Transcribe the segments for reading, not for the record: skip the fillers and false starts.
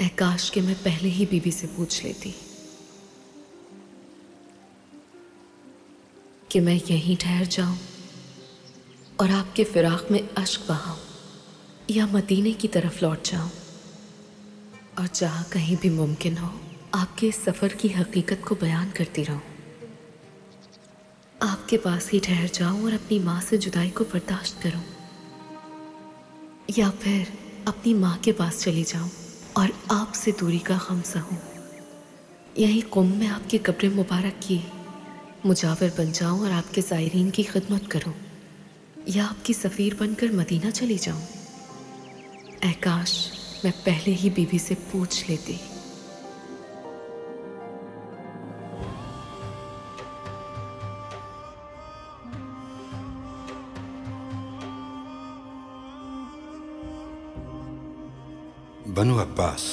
काश कि मैं पहले ही बीवी से पूछ लेती कि मैं यहीं ठहर जाऊं और आपके फिराक में अश्क बहाऊं, या मदीने की तरफ लौट जाऊं और जहां कहीं भी मुमकिन हो आपके इस सफर की हकीकत को बयान करती रहूं। आपके पास ही ठहर जाऊं और अपनी माँ से जुदाई को बर्दाश्त करूं, या फिर अपनी माँ के पास चली जाऊं और आपसे दूरी का गम सहूं। यहीं कुम में आपकी कब्र मुबारक की मुजावर बन जाऊं और आपके ज़ायरीन की खिदमत करूं, या आपकी सफ़ीर बनकर मदीना चली जाऊं। ऐ काश मैं पहले ही बीवी से पूछ लेती। बनु अब्बास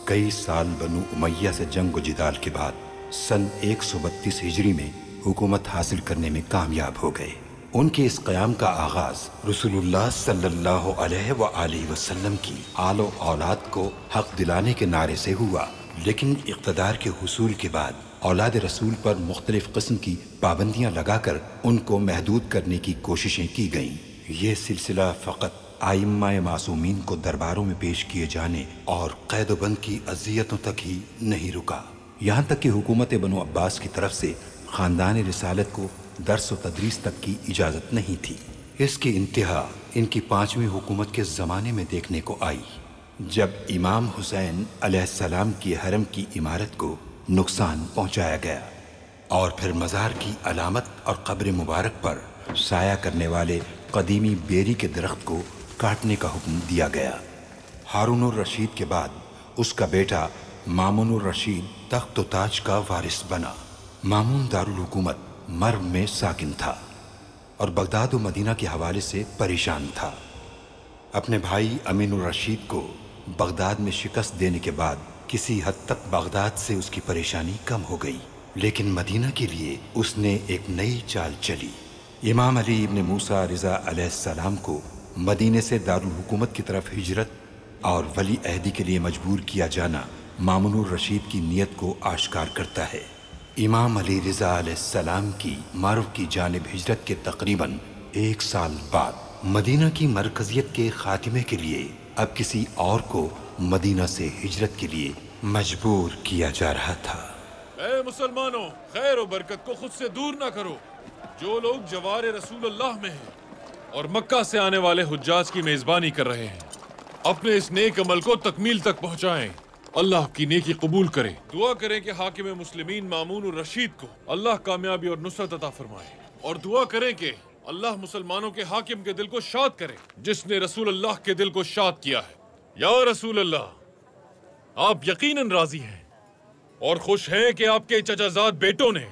कई साल बनु उमैया से जंग जिदाल के बाद सन 132 हिजरी में हुकूमत हासिल करने में कामयाब हो गए। उनके इस क़याम का आगाज रसूलुल्लाह सल्लल्लाहु अलैहि वसल्लम की आलो औलाद को हक दिलाने के नारे से हुआ, लेकिन इक़्तिदार के हुसूल के बाद औलाद रसूल पर मुख्तलिफ किस्म की पाबंदियाँ लगाकर उनको महदूद करने की कोशिशें की गईं। ये सिलसिला फ़कत आइम्मा मासूमीन को दरबारों में पेश किए जाने और कैदोबंद की अज़ियतों तक ही नहीं रुका, यहाँ तक कि हुकूमत बनु अब्बास की तरफ से ख़ानदान रिसालत को दर्स व तदरीस तक की इजाज़त नहीं थी। इसकी इंतहा इनकी 5वीं हुकूमत के ज़माने में देखने को आई, जब इमाम हुसैन अलैहिस्सलाम की हरम की इमारत को नुकसान पहुँचाया गया और फिर मज़ार की अलामत और कब्र मुबारक पर साया करने वाले कदीमी बेरी के दरख्त को काटने का हुक्म दिया गया। हारून रशीद के बाद उसका बेटा मामून रशीद तख्त ताज का वारिस बना। मामून दारुल हुकूमत मर्व में साकिन था और बगदाद व मदीना के हवाले से परेशान था। अपने भाई अमीनुर रशीद को बगदाद में शिकस्त देने के बाद किसी हद तक बगदाद से उसकी परेशानी कम हो गई, लेकिन मदीना के लिए उसने एक नई चाल चली। इमाम अली इब्न मूसा रिज़ा अलैहिस्सलाम को मदीने से दारुल हुकूमत की तरफ हिजरत और वली अहदी के लिए मजबूर किया जाना मामूनुर रशीद की नीयत को आश्कार करता है। इमाम अली रिज़ा अलैहिस्सलाम की मर्व की जानिब हिजरत के तकरीबन 1 साल बाद मदीना की मरकजियत के खात्मे के लिए अब किसी और को मदीना से हिजरत के लिए मजबूर किया जा रहा था। ऐ मुसलमानों, खैर और बरकत को खुद से दूर ना करो। जो लोग जवार रसूलुल्लाह में हैं और मक्का से आने वाले हुज्जाज की मेजबानी कर रहे हैं, अपने इस नेक अमल को तकमील तक पहुंचाएं। अल्लाह की नेकी कबूल करे। दुआ करें कि हाकिम मुस्लिमीन मामून रशीद को अल्लाह कामयाबी और नुसरत अता फरमाए, और दुआ करें कि अल्लाह मुसलमानों के हाकिम के दिल को शाद करे जिसने रसूल अल्लाह के दिल को शाद किया है। या रसूल अल्लाह, आप यकीनन राजी हैं और खुश हैं कि आपके चचाजाद बेटों ने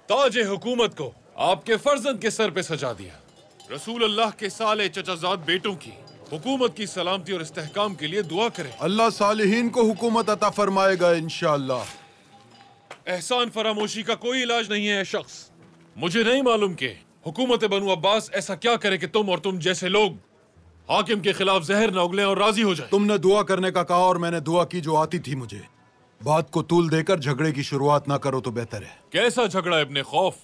ताज हुकूमत को आपके फर्जंद के सर पे सजा दिया। रसूल अल्लाह के साले चचाजाद बेटों की हुकूमत की सलामती और इस्तेहकाम के लिए दुआ करें। अल्लाह सालिहीन को हुकूमत अता फरमाएगा इंशाअल्लाह। एहसान फरामोशी का कोई इलाज नहीं है शख्स। मुझे नहीं मालूम कि हुकूमत बनु अब्बास ऐसा क्या करे कि तुम और तुम जैसे लोग हाकिम के खिलाफ जहर न उगलें और राजी हो जाएं। तुमने दुआ करने का कहा और मैंने दुआ की जो आती थी मुझे। बात को तूल देकर झगड़े की शुरुआत ना करो तो बेहतर है। कैसा झगड़ा इब्ने खौफ?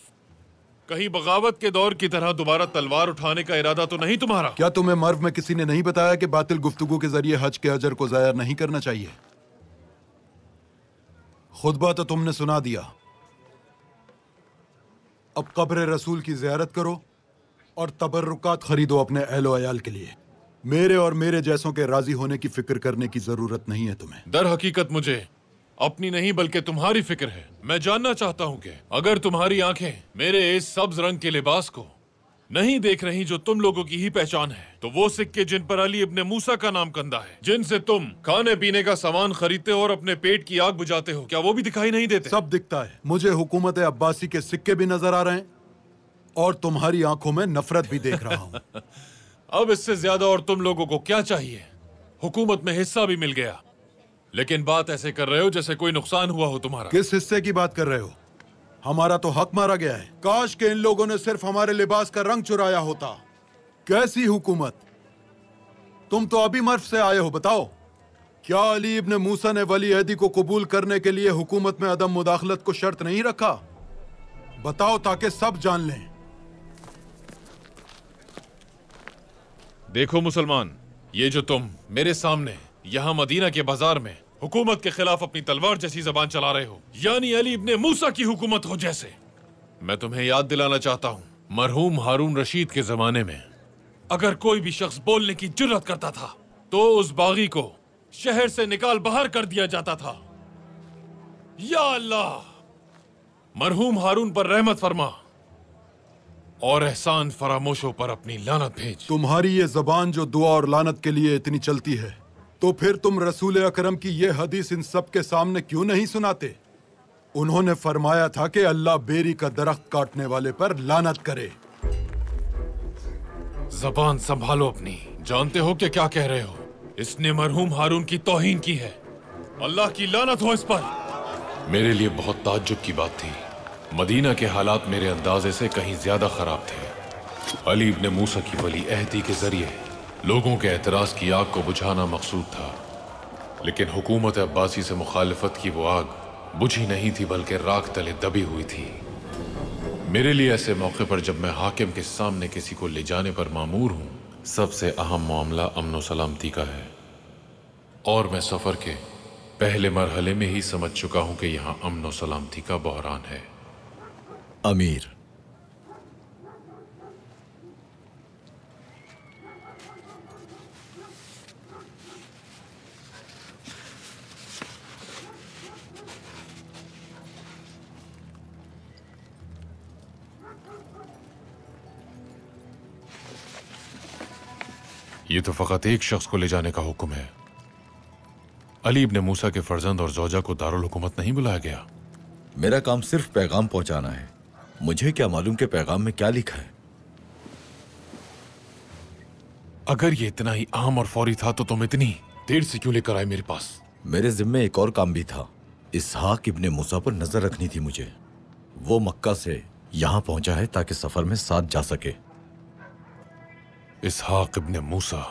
कहीं बगावत के दौर की तरह दोबारा तलवार उठाने का इरादा तो नहीं तुम्हारा? क्या तुम्हें मर्व में किसी ने नहीं बताया कि बातिल गुफ्तगू के जरिए हज के अजर को जाया नहीं करना चाहिए? खुतबा तो तुमने सुना दिया। अब कब्र रसूल की ज़ियारत करो और तबर्रुकात खरीदो अपने अहलो अयाल के लिए। मेरे और मेरे जैसों के राजी होने की फिक्र करने की जरूरत नहीं है तुम्हें। दर हकीकत मुझे अपनी नहीं बल्कि तुम्हारी फिक्र है। मैं जानना चाहता हूँ कि अगर तुम्हारी आंखें मेरे इस सब्ज रंग के लिबास को नहीं देख रही जो तुम लोगों की ही पहचान है, तो वो सिक्के जिन पर अली इब्ने मूसा का नाम कंधा है, जिनसे तुम खाने पीने का सामान खरीदते हो और अपने पेट की आग बुझाते हो, क्या वो भी दिखाई नहीं देते? सब दिखता है। मुझे हुकूमत अब्बासी के सिक्के भी नजर आ रहे हैं और तुम्हारी आंखों में नफरत भी देख रहा हूँ। अब इससे ज्यादा और तुम लोगों को क्या चाहिए? हुकूमत में हिस्सा भी मिल गया, लेकिन बात ऐसे कर रहे हो जैसे कोई नुकसान हुआ हो तुम्हारा। किस हिस्से की बात कर रहे हो? हमारा तो हक मारा गया है। काश के इन लोगों ने सिर्फ हमारे लिबास का रंग चुराया होता। कैसी हुकूमत? तुम तो अभी मर्फ से आए हो, बताओ क्या अली इब्न मूसा ने वली अहदी को कबूल करने के लिए हुकूमत में अदम मुदाखलत को शर्त नहीं रखा? बताओ ताकि सब जान लें। देखो मुसलमान, ये जो तुम मेरे सामने यहाँ मदीना के बाजार में हुकूमत के खिलाफ अपनी तलवार जैसी जबान चला रहे हो, यानी अली इब्ने मूसा की हुकूमत हो जैसे, मैं तुम्हें याद दिलाना चाहता हूँ, मरहूम हारून रशीद के जमाने में अगर कोई भी शख्स बोलने की जुर्रत करता था तो उस बागी को शहर से निकाल बाहर कर दिया जाता था। या अल्लाह, मरहूम हारून पर रहमत फरमा और एहसान फरामोशों पर अपनी लानत भेज। तुम्हारी ये जबान जो दुआ और लानत के लिए इतनी चलती है, तो फिर तुम रसूल अकरम की ये हदीस इन सब के सामने क्यों नहीं सुनाते? उन्होंने फरमाया था कि अल्लाह बेरी का दरख्त काटने वाले पर लानत करे। जबान संभालो अपनी। जानते हो कि क्या कह रहे हो? इसने मरहूम हारून की तौहीन की है। अल्लाह की लानत हो इस पर। मेरे लिए बहुत ताज्जुब की बात थी। मदीना के हालात मेरे अंदाजे से कहीं ज्यादा खराब थे। अली इब्ने मूसा की वली अहदी के जरिए लोगों के एतराज की आग को बुझाना मकसूद था, लेकिन हुकूमत अब्बासी से मुखालिफत की वो आग बुझी नहीं थी, बल्कि राख तले दबी हुई थी। मेरे लिए ऐसे मौके पर जब मैं हाकिम के सामने किसी को ले जाने पर मामूर हूं, सबसे अहम मामला अमन और सलामती का है, और मैं सफर के पहले मरहले में ही समझ चुका हूं कि यहां अमन और सलामती का बहरान है। अमीर, ये तो फकत एक शख्स को ले जाने का हुक्म है। अली इब्ने मूसा के फर्जंद और जौजा को दारुल हुकूमत नहीं बुलाया गया। मेरा काम सिर्फ पैगाम पहुंचाना है। मुझे क्या मालूम कि पैगाम में क्या लिखा है। अगर ये इतना ही आम और फौरी था तो तुम इतनी देर से क्यों लेकर आए मेरे पास? मेरे जिम्मे एक और काम भी था। इसहाक इब्ने मूसा पर नजर रखनी थी मुझे। वो मक्का से यहां पहुंचा है ताकि सफर में साथ जा सके। इसहाक इब्ने मूसा,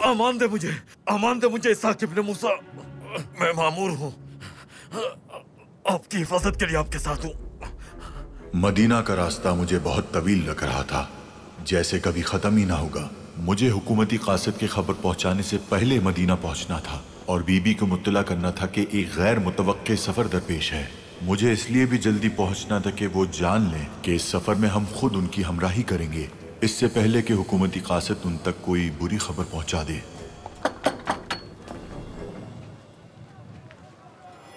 अमान दे मुझे, अमान दे मुझे इसहाक इब्ने मूसा। मैं मामूर हूँ, आपकी हिफाजत के लिए आपके साथ हूँ। मदीना का रास्ता मुझे बहुत तवील लग रहा था, जैसे कभी खत्म ही ना होगा। मुझे हुकूमती कासिद की खबर पहुंचाने से पहले मदीना पहुंचना था और बीबी को मुत्तला करना था कि एक गैर मुतवक्के सफर दरपेश है। मुझे इसलिए भी जल्दी पहुंचना था कि वो जान लें कि इस सफर में हम खुद उनकी हमराही करेंगे, इससे पहले कि हुकूमती कासिद उन तक कोई बुरी खबर पहुंचा दे।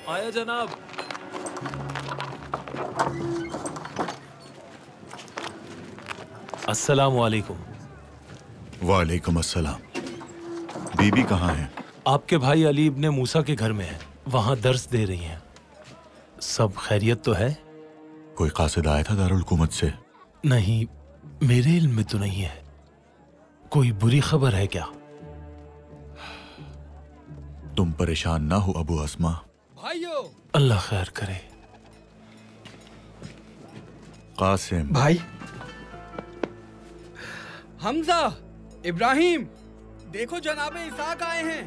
आया जनाब। अस्सलाम वालेकुम। वालेकुम अस्सलाम। बीबी कहाँ है? आपके भाई अली इब्ने मूसा के घर में है, वहां दर्स दे रही हैं। सब खैरियत तो है? कोई कासिद आया था दारुल हुकूमत से? नहीं, मेरे इल्म में तो नहीं है। कोई बुरी खबर है क्या? तुम परेशान ना हो अबू अस्मा। भाइयों, अल्लाह खैर करे। कासिम भाई हमजा, इब्राहिम, देखो जनाबे इसहाक आए हैं।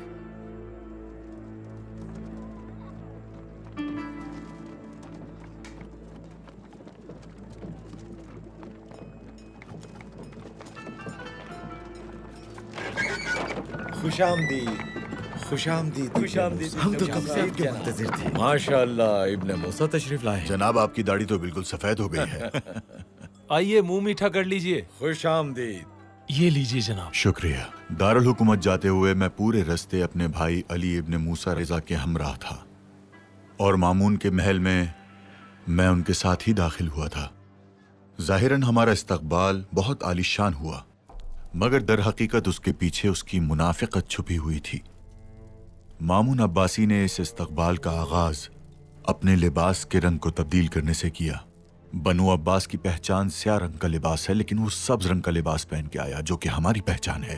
खुशामदीद। हम तो कब से आपके मुंतजिर थे। माशाअल्लाह, इब्ने मूसा तशरीफ लाए। जनाब, आपकी दाढ़ी तो बिल्कुल सफेद हो गई है। आइए, मुंह मीठा कर लीजिए। खुशामदीद। ये लीजिए जनाब। शुक्रिया। दारुल हुकूमत जाते हुए मैं पूरे रास्ते अपने भाई अली इब्ने मूसा रिजा के हमराह था और मामून के महल में मैं उनके साथ ही दाखिल हुआ था। जाहिरन हमारा इस्तकबाल बहुत आलीशान हुआ, मगर दर हकीकत उसके पीछे उसकी मुनाफिकत छुपी हुई थी। मामून अब्बासी ने इस इस्तकबाल का आगाज अपने लिबास के रंग को तब्दील करने से किया। बनु अब्बास की पहचान स्याह रंग का लिबास है, लेकिन वो सब्ज रंग का लिबास पहन के आया, जो कि हमारी पहचान है।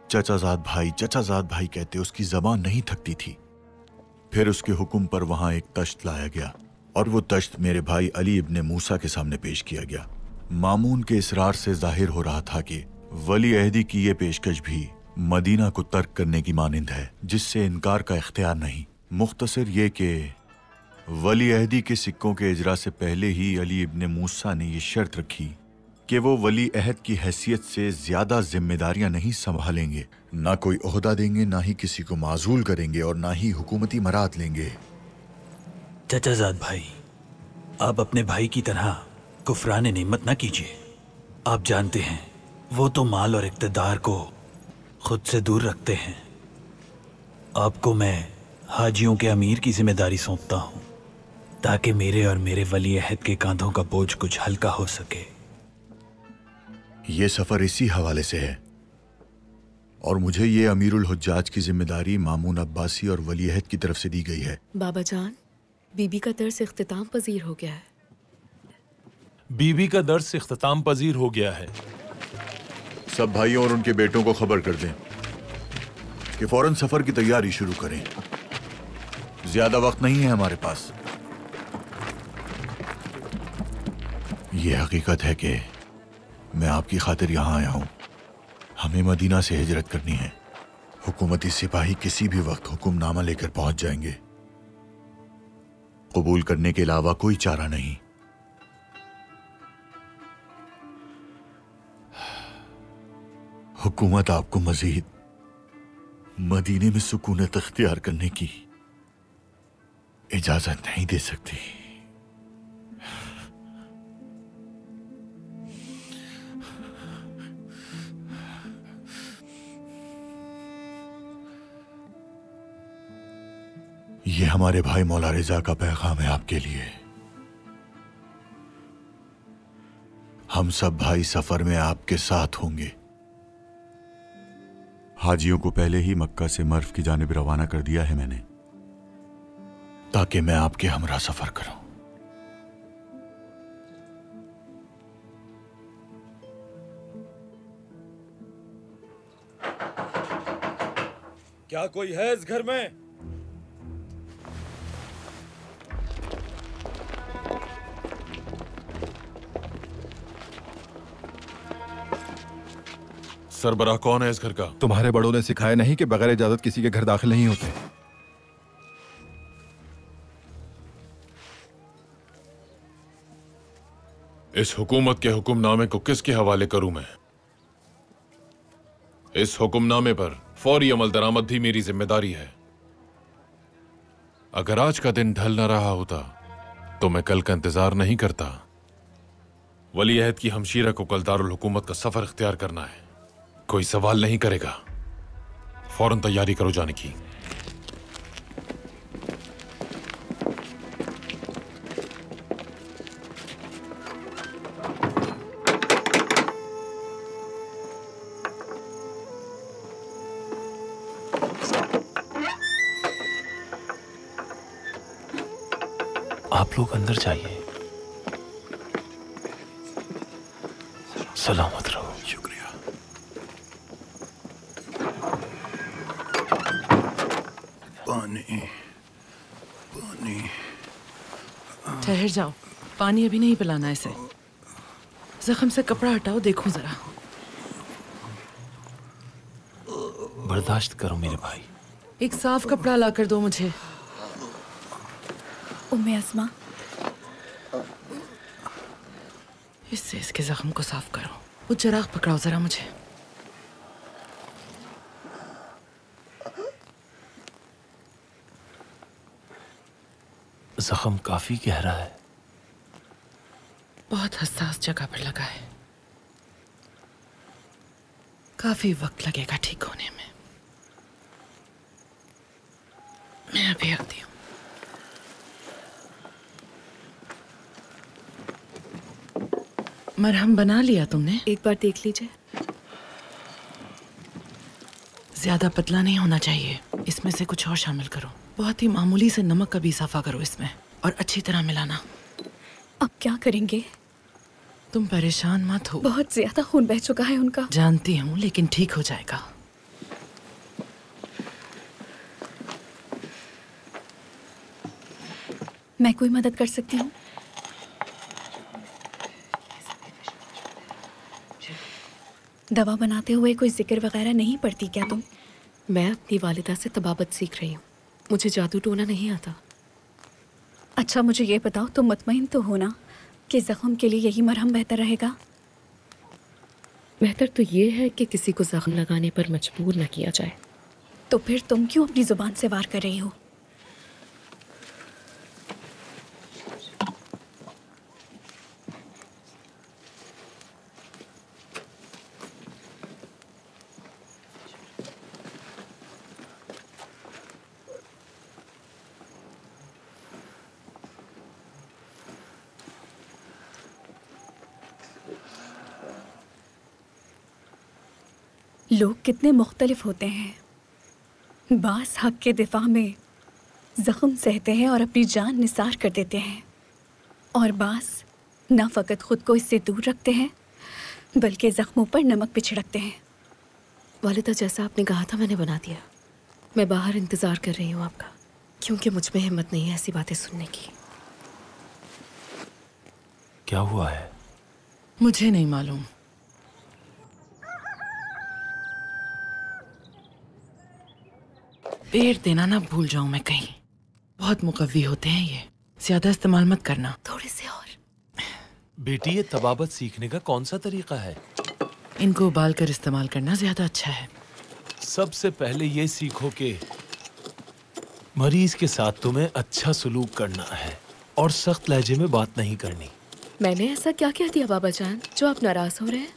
चचाजाद भाई कहते उसकी जबान नहीं थकती थी। फिर उसके हुक्म पर वहां एक तश्त लाया गया और वो तश्त मेरे भाई अली इब्ने मूसा के सामने पेश किया गया। मामून के इसरार से जाहिर हो रहा था कि वली अहदी की ये पेशकश भी मदीना को तर्क करने की मानिंद है, जिससे इनकार का इख्तियार नहीं। मुख्तसर ये कि वली अहदी के सिक्कों के इजरा से पहले ही अली इब्ने मूसा ने ये शर्त रखी कि वो वली अहद की हैसियत से ज्यादा जिम्मेदारियां नहीं संभालेंगे, ना कोई ओहदा देंगे, ना ही किसी को माजूल करेंगे और ना ही हुकूमती मराद लेंगे। चचाजाद भाई, आप अपने भाई की तरह कुफरान नेमत ना कीजिए। आप जानते हैं वो तो माल और इक़्तिदार को खुद से दूर रखते हैं। आपको मैं हाजियों के अमीर की जिम्मेदारी सौंपता हूँ, ताकि मेरे और मेरे वली अहद के कांधों का बोझ कुछ हल्का हो सके। ये सफर इसी हवाले से है और मुझे ये अमीरुल हुज्जाज की जिम्मेदारी मामून अब्बासी और वली अहद की तरफ से दी गई है। बाबा जान, बीबी का दर्स इख्तिताम पजीर हो गया है। बीबी का दर्स इख्तिताम पजीर हो गया है। सब भाइयों और उनके बेटों को खबर कर दें कि फौरन सफर की तैयारी शुरू करें। ज्यादा वक्त नहीं है हमारे पास। ये हकीकत है कि मैं आपकी खातिर यहां आया हूं। हमें मदीना से हिजरत करनी है। हुकूमती सिपाही किसी भी वक्त हुक्मनामा लेकर पहुंच जाएंगे। कबूल करने के अलावा कोई चारा नहीं। हुकूमत आपको मजीद मदीने में सुकूनत इख्तियार करने की इजाजत नहीं दे सकती। ये हमारे भाई मौला रिजा का पैगाम है आपके लिए। हम सब भाई सफर में आपके साथ होंगे। हाजियों को पहले ही मक्का से मर्व की जानिब रवाना कर दिया है मैंने, ताकि मैं आपके हमरा सफर करूं। क्या कोई है इस घर में? सरबराह कौन है इस घर का? तुम्हारे बड़ों ने सिखाया नहीं कि बगैर इजाजत किसी के घर दाखिल नहीं होते। इस हुकूमत के हुक्मनामे को किसके हवाले करूं मैं? इस हुक्मनामे पर फौरी अमल दरामद भी मेरी जिम्मेदारी है। अगर आज का दिन ढल न रहा होता तो मैं कल का इंतजार नहीं करता। वली अहद की हमशीरा को कल दारुल हुकूमत का सफर इख्तियार करना है। कोई सवाल नहीं करेगा। फौरन तैयारी करो जाने की। आप लोग अंदर जाइए। सलामत रहो। शुक्रिया। पानी पानी। ठहर जाओ, पानी अभी नहीं पिलाना इसे। जख्म से कपड़ा हटाओ, देखूं जरा। बर्दाश्त करो मेरे भाई। एक साफ कपड़ा ला कर दो मुझे। उम्मे अस्मा, इससे इसके जख्म को साफ करो। वो चिराग पकड़ाओ जरा मुझे। जख्म काफी गहरा है। बहुत हसास जगह पर लगा है। काफी वक्त लगेगा ठीक होने में। मैं अभी आती हूँ। मरहम बना लिया तुमने? एक बार देख लीजिए। ज्यादा पतला नहीं होना चाहिए। इसमें से कुछ और शामिल करो। बहुत ही मामूली से नमक का भी इजाफा करो इसमें और अच्छी तरह मिलाना। अब क्या करेंगे? तुम परेशान मत हो। बहुत ज्यादा खून बह चुका है उनका। जानती हूँ, लेकिन ठीक हो जाएगा। मैं कोई मदद कर सकती हूँ? दवा बनाते हुए कोई जिक्र वगैरह नहीं पड़ती क्या तुम? मैं अपनी वालिदा से तबाबत सीख रही हूँ। मुझे जादू टोना नहीं आता। अच्छा, मुझे ये बताओ, तुम मुतमईन तो हो ना कि जख्म के लिए यही मरहम बेहतर रहेगा? बेहतर तो ये है कि किसी को जख्म लगाने पर मजबूर न किया जाए। तो फिर तुम क्यों अपनी जुबान से वार कर रही हो? लोग कितने मुख्तलिफ होते हैं। बास हक के दिफा में ज़ख्म सहते हैं और अपनी जान निसार कर देते हैं, और बास न फ़कत ख़ुद को इससे दूर रखते हैं बल्कि ज़ख्मों पर नमक भी छिड़कते हैं। वालिदा, जैसा आपने कहा था मैंने बना दिया। मैं बाहर इंतज़ार कर रही हूँ आपका, क्योंकि मुझ में हिम्मत नहीं है ऐसी बातें सुनने की। क्या हुआ है? मुझे नहीं मालूम। पेड़ देना ना भूल जाऊं मैं कहीं। बहुत मुकव्वी होते हैं ये, ज्यादा इस्तेमाल मत करना। थोड़े से और। बेटी, ये तबाबत सीखने का कौन सा तरीका है? इनको उबाल कर इस्तेमाल करना ज्यादा अच्छा है। सबसे पहले ये सीखो कि मरीज के साथ तुम्हें अच्छा सलूक करना है और सख्त लहजे में बात नहीं करनी। मैंने ऐसा क्या कह दिया बाबा जान जो आप नाराज हो रहे हैं?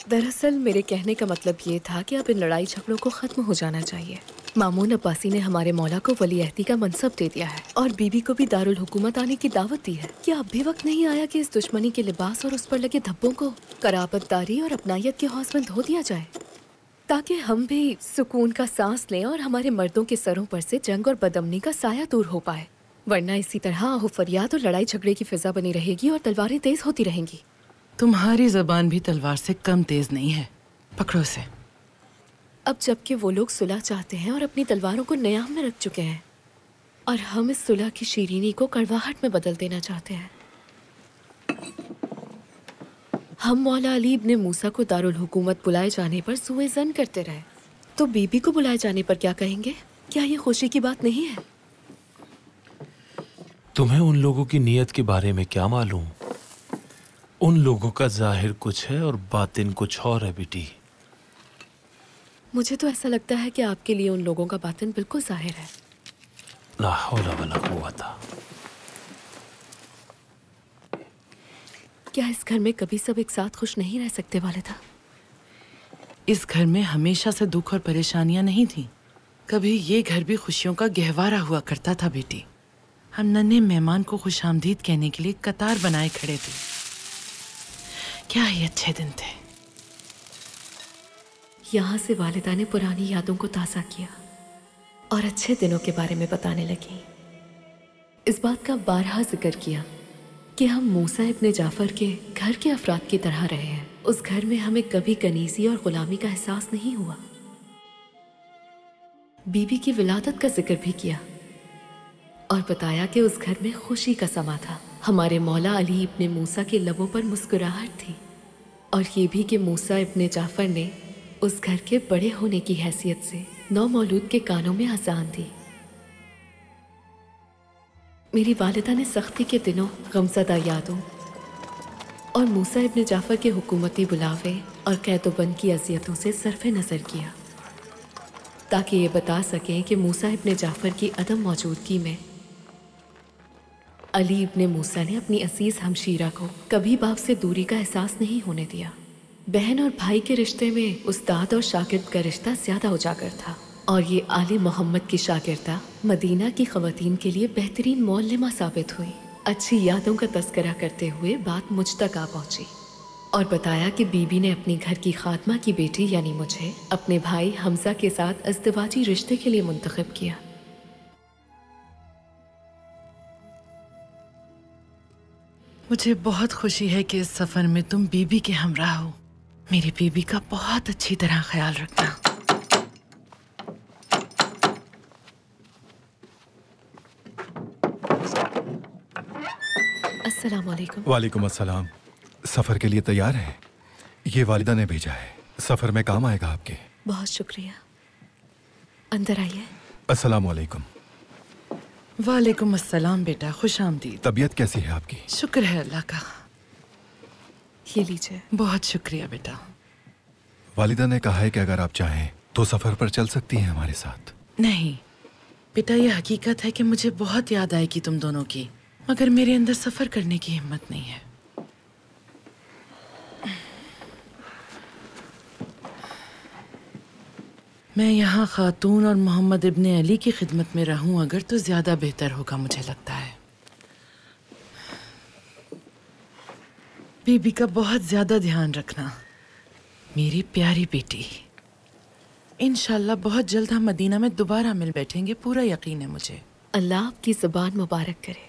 दरअसल मेरे कहने का मतलब ये था कि अब इन लड़ाई झगड़ों को खत्म हो जाना चाहिए। मामून अब्बासी ने हमारे मौला को वली अहदी का मनसब दे दिया है और बीबी को भी दारुल हुकूमत आने की दावत दी है। क्या अब भी वक्त नहीं आया कि इस दुश्मनी के लिबास और उस पर लगे धब्बों को कराबतदारी और अपनायत के हौस में धो दिया जाए, ताकि हम भी सुकून का सांस लें और हमारे मर्दों के सरों पर से जंग और बदअमनी का साया दूर हो पाए। वरना इसी तरह आहो फरियाद और लड़ाई झगड़े की फिजा बनी रहेगी और तलवारें तेज होती रहेंगी। तुम्हारी जबान भी तलवार से कम तेज नहीं है। पकड़ो से। अब जबकि वो लोग सुलह चाहते हैं और अपनी तलवारों को न्याम में रख चुके हैं, और हम इस सुलह की शीरीनी को कड़वाहट में बदल देना चाहते हैं। हम मौला अली इब्ने मूसा को दारुल हुकूमत बुलाए जाने पर सुए ज़न करते रहे, तो बीबी को बुलाए जाने पर क्या कहेंगे? क्या ये खुशी की बात नहीं है? तुम्हें उन लोगों की नीयत के बारे में क्या मालूम? उन लोगों का जाहिर कुछ है और बातिन कुछ और है बेटी। मुझे तो ऐसा लगता है कि आपके लिए उन लोगों का बातिन बिल्कुल जाहिर है। ला हौला वला कुव्वता। क्या इस घर में कभी सब एक साथ खुश नहीं रह सकते वालिदा? इस घर में हमेशा से दुख और परेशानियां नहीं थी। कभी ये घर भी खुशियों का गहवारा हुआ करता था बेटी। हम नन्हे मेहमान को खुशामदीद कहने के लिए कतार बनाए खड़े थे। क्या ही अच्छे दिन थे। यहाँ से वालिदा ने पुरानी यादों को ताज़ा किया और अच्छे दिनों के बारे में बताने लगी। इस बात का बारहा जिक्र किया कि हम मूसा इब्ने जाफर के घर के अफराद की तरह रहे हैं। उस घर में हमें कभी कनीज़ी और गुलामी का एहसास नहीं हुआ। बीबी की विलादत का जिक्र भी किया और बताया कि उस घर में खुशी का समा था। हमारे मौला अली इब्ने मूसा के लबों पर मुस्कुराहट थी, और ये भी कि मूसा इब्ने जाफर ने उस घर के बड़े होने की हैसियत से नौ मौलूद के कानों में अज़ान दी। मेरी वालिदा ने सख्ती के दिनों, गमज़दा यादों और मूसा इब्ने जाफर के हुकूमती बुलावे और कैदोबंद की अज़ियतों से सरफ़े नज़र किया, ताकि ये बता सकें कि मूसा इब्ने जाफर की अदम मौजूदगी में अली इब्ने मूसा ने अपनी असीज हमशीरा को कभी बाप से दूरी का एहसास नहीं होने दिया। बहन और भाई के रिश्ते में उस्ताद और शागिर्द का रिश्ता ज्यादा उजागर था और ये आले मोहम्मद की शागिर्दा मदीना की ख़वातीन के लिए बेहतरीन मौल्लिमा साबित हुई। अच्छी यादों का तस्करा करते हुए बात मुझ तक आ पहुंची और बताया कि बीबी ने अपनी घर की खात्मा की बेटी यानी मुझे अपने भाई हमजा के साथ अज़दवाजी रिश्ते के लिए मुंतखब किया। मुझे बहुत खुशी है कि इस सफर में तुम बीबी के हमराह हो। मेरी बीबी का बहुत अच्छी तरह ख्याल रखना। अस्सलाम वालेकुम। वालेकुम अस्सलाम। सफर के लिए तैयार हैं? ये वालिदा ने भेजा है, सफर में काम आएगा आपके। बहुत शुक्रिया। अंदर आइए। अस्सलाम वालेकुम। वालेकुम अस्सलाम बेटा, खुश आमदीद। तबीयत कैसी है आपकी? शुक्र है अल्लाह का। ये लीजिए। बहुत शुक्रिया बेटा। वालिदा ने कहा है कि अगर आप चाहें तो सफर पर चल सकती हैं हमारे साथ। नहीं बेटा, ये हकीकत है कि मुझे बहुत याद आएगी तुम दोनों की, मगर मेरे अंदर सफर करने की हिम्मत नहीं है। मैं यहाँ खातून और मोहम्मद इब्ने अली की खिदमत में रहूं अगर तो ज्यादा बेहतर होगा, मुझे लगता है। बीबी का बहुत ज्यादा ध्यान रखना, मेरी प्यारी बेटी। इंशाल्लाह बहुत जल्द हम मदीना में दोबारा मिल बैठेंगे, पूरा यकीन है मुझे। अल्लाह आपकी ज़ुबान मुबारक करे।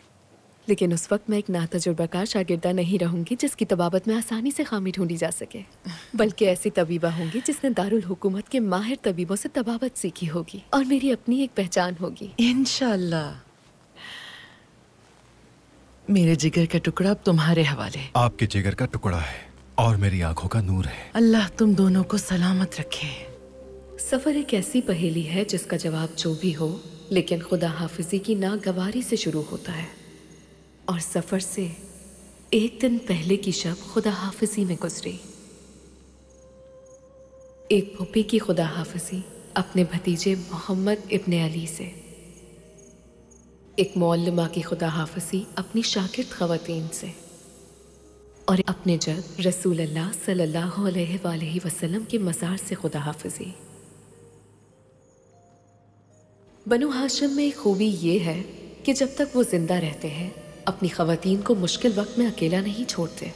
लेकिन उस वक्त मैं एक नातजुर्बाकार शागिर्दा नहीं रहूंगी जिसकी तबाबत में आसानी से खामी ढूंढी जा सके, बल्कि ऐसी तबीबा होंगी जिसने दारुल हुकूमत के माहिर तबीबों से तबाबत सीखी होगी और मेरी अपनी एक पहचान होगी इंशाल्लाह। मेरे जिगर का टुकड़ा अब तुम्हारे हवाले। आपके जिगर का टुकड़ा है और मेरी आंखों का नूर है। अल्लाह तुम दोनों को सलामत रखे। सफर एक ऐसी पहेली है जिसका जवाब जो भी हो, लेकिन खुदा हाफिजी की नागवारी से शुरू होता है। और सफर से एक दिन पहले की शब खुदा हाफिजी में गुजरी। एक फूफी की खुदा हाफिजी अपने भतीजे मोहम्मद इब्ने अली से, एक मौल्लिमा की खुदा हाफिजी अपनी शागिर्द ख़वातीन से, और अपने जद रसूल अल्लाह सल्लल्लाहु अलैहि वसल्लम के मज़ार से खुदा हाफिजी। बनु हाशिम में एक खूबी ये है कि जब तक वो जिंदा रहते हैं अपनी ख़वातीन को मुश्किल वक्त में अकेला नहीं छोड़ते।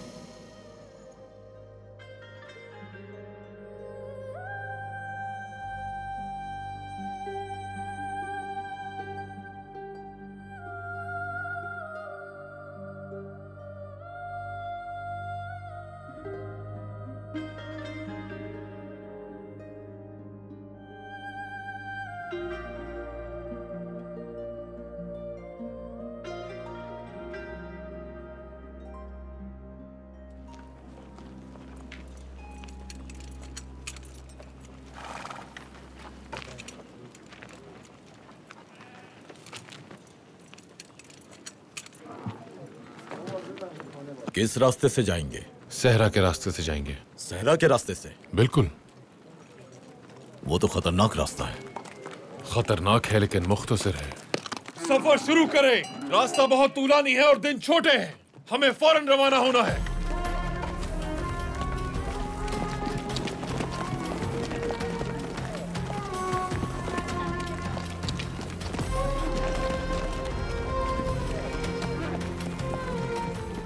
किस रास्ते से जाएंगे? सहरा के रास्ते से जाएंगे। सहरा के रास्ते से? बिल्कुल। वो तो खतरनाक रास्ता है। खतरनाक है लेकिन मुख्तसर है। सफर शुरू करें। रास्ता बहुत तूलानी है और दिन छोटे हैं। हमें फौरन रवाना होना है।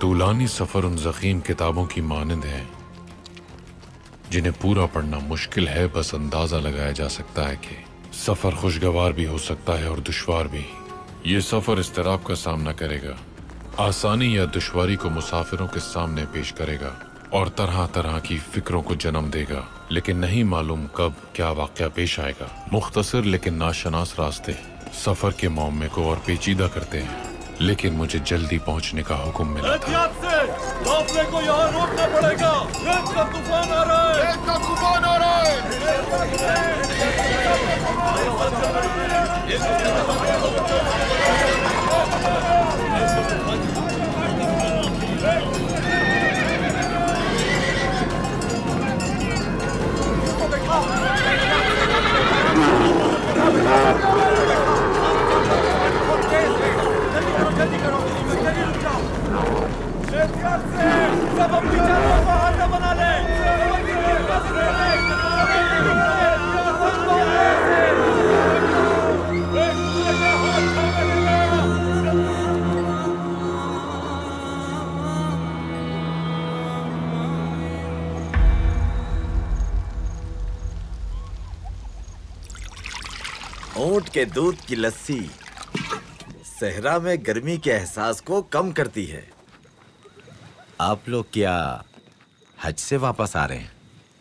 तूलानी सफर उन ज़ख़ीम किताबों की मानंद है जिन्हें पूरा पढ़ना मुश्किल है। बस अंदाजा लगाया जा सकता है कि सफर खुशगवार भी हो सकता है और दुश्वार भी। ये सफर इस्तिराब का सामना करेगा, आसानी या दुश्वारी को मुसाफिरों के सामने पेश करेगा और तरह तरह की फिक्रों को जन्म देगा, लेकिन नहीं मालूम कब क्या वाक़या पेश आएगा। मुख्तसर लेकिन नाशनास रास्ते सफर के मौमे को और पेचीदा करते हैं, लेकिन मुझे जल्दी पहुंचने का हुक्म मिला था। काफिले को यहाँ रोकना पड़ेगा। रेत का तूफान आ रहा है। रेत का तूफान आ रहा है। जल्दी करो, सब अपनी जानों को आधा बना ले। ऊंट के दूध की लस्सी सहरा में गर्मी के एहसास को कम करती है। आप लोग क्या हज से वापस आ रहे हैं?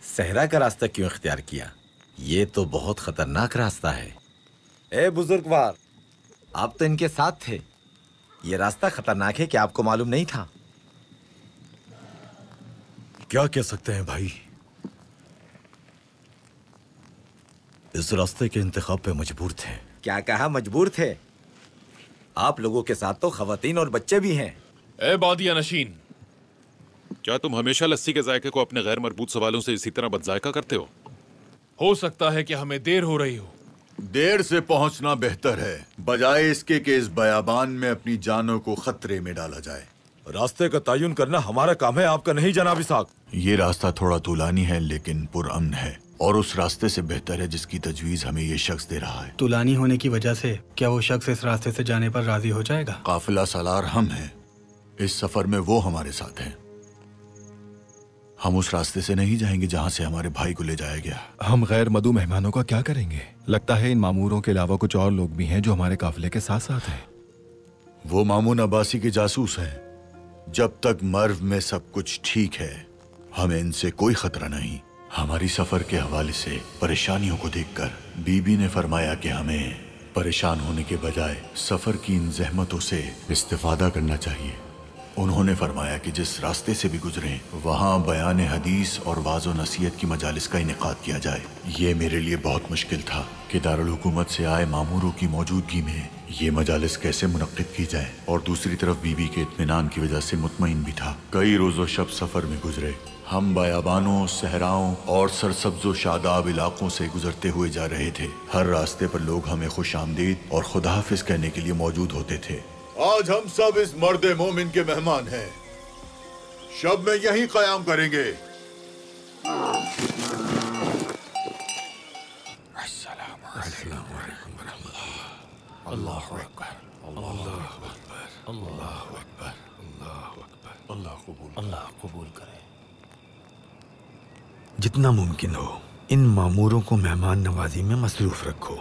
सहरा का रास्ता क्यों इख्तियार किया? ये तो बहुत खतरनाक रास्ता है। ए बुजुर्गवार, आप तो इनके साथ थे। ये रास्ता खतरनाक है, क्या आपको मालूम नहीं था? क्या कह सकते हैं भाई, इस रास्ते के इंतखाब पे मजबूर थे। क्या कहा मजबूर थे? आप लोगों के साथ तो खवातीन और बच्चे भी हैं। ए बादिया नशीन, क्या तुम हमेशा लस्सी के जायके को अपने गैर मरबूत सवालों से इसी तरह बदजायका करते हो सकता है कि हमें देर हो रही हो। देर से पहुंचना बेहतर है, बजाय इसके कि इस बयाबान में अपनी जानों को खतरे में डाला जाए। रास्ते का तयन करना हमारा काम है, आपका नहीं जनाब इसाक। ये रास्ता थोड़ा तूलानी है लेकिन पुरअमन है, और उस रास्ते से बेहतर है जिसकी तजवीज हमें ये शख्स दे रहा है। तूलानी होने की वजह से क्या वो शख्स इस रास्ते से जाने पर राजी हो जाएगा? काफिला सालार हम हैं, इस सफर में वो हमारे साथ हैं। हम उस रास्ते से नहीं जाएंगे जहाँ से हमारे भाई को ले जाया गया। हम गैर मदू मेहमानों का क्या करेंगे? लगता है इन मामूरों के अलावा कुछ और लोग भी हैं जो हमारे काफिले के साथ साथ हैं। वो मामून अब्बासी के जासूस हैं। जब तक मर्व में सब कुछ ठीक है, हमें इनसे कोई खतरा नहीं। हमारी सफर के हवाले से परेशानियों को देखकर बीबी ने फरमाया कि हमें परेशान होने के बजाय सफर की इन जहमतों से इस्तिफादा करना चाहिए। उन्होंने फरमाया कि जिस रास्ते से भी गुजरें वहाँ बयान हदीस और वाज़ो नसीहत की मजालिस का इनेकाद किया जाए। ये मेरे लिए बहुत मुश्किल था कि दारुल हुकूमत से आए मामूरों की मौजूदगी में ये मजालिस कैसे मुनक्किद की जाए, और दूसरी तरफ बीबी के इत्मीनान की वजह से मुतमईन भी था। कई रोज़ो शब सफ़र में गुजरे। हम बयाबानों, सहराओं और सरसब्ज़ो शादाब इलाकों से गुजरते हुए जा रहे थे। हर रास्ते पर लोग हमें खुश आमदीद और खुदाहाफिज कहने के लिए मौजूद होते थे। आज हम सब इस मर्द मोमिन के मेहमान हैं। शब में यहीं क़याम करेंगे। अल्लाहु अकबर, अल्लाहु अकबर, अल्लाहु अकबर, अल्लाहु अकबर। अल्लाह कबूल करे। जितना मुमकिन हो इन मामूरों को मेहमान नवाजी में मसरूफ रखो।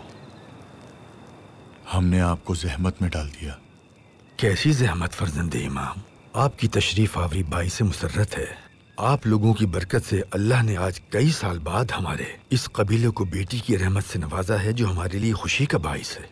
हमने आपको जहमत में डाल दिया। कैसी जहमत फर्जंदे इमाम, आपकी तशरीफ आवरी बाइसे मुसर्रत है। आप लोगों की बरकत से अल्लाह ने आज कई साल बाद हमारे इस कबीले को बेटी की रहमत से नवाजा है, जो हमारे लिए खुशी का बाइस है।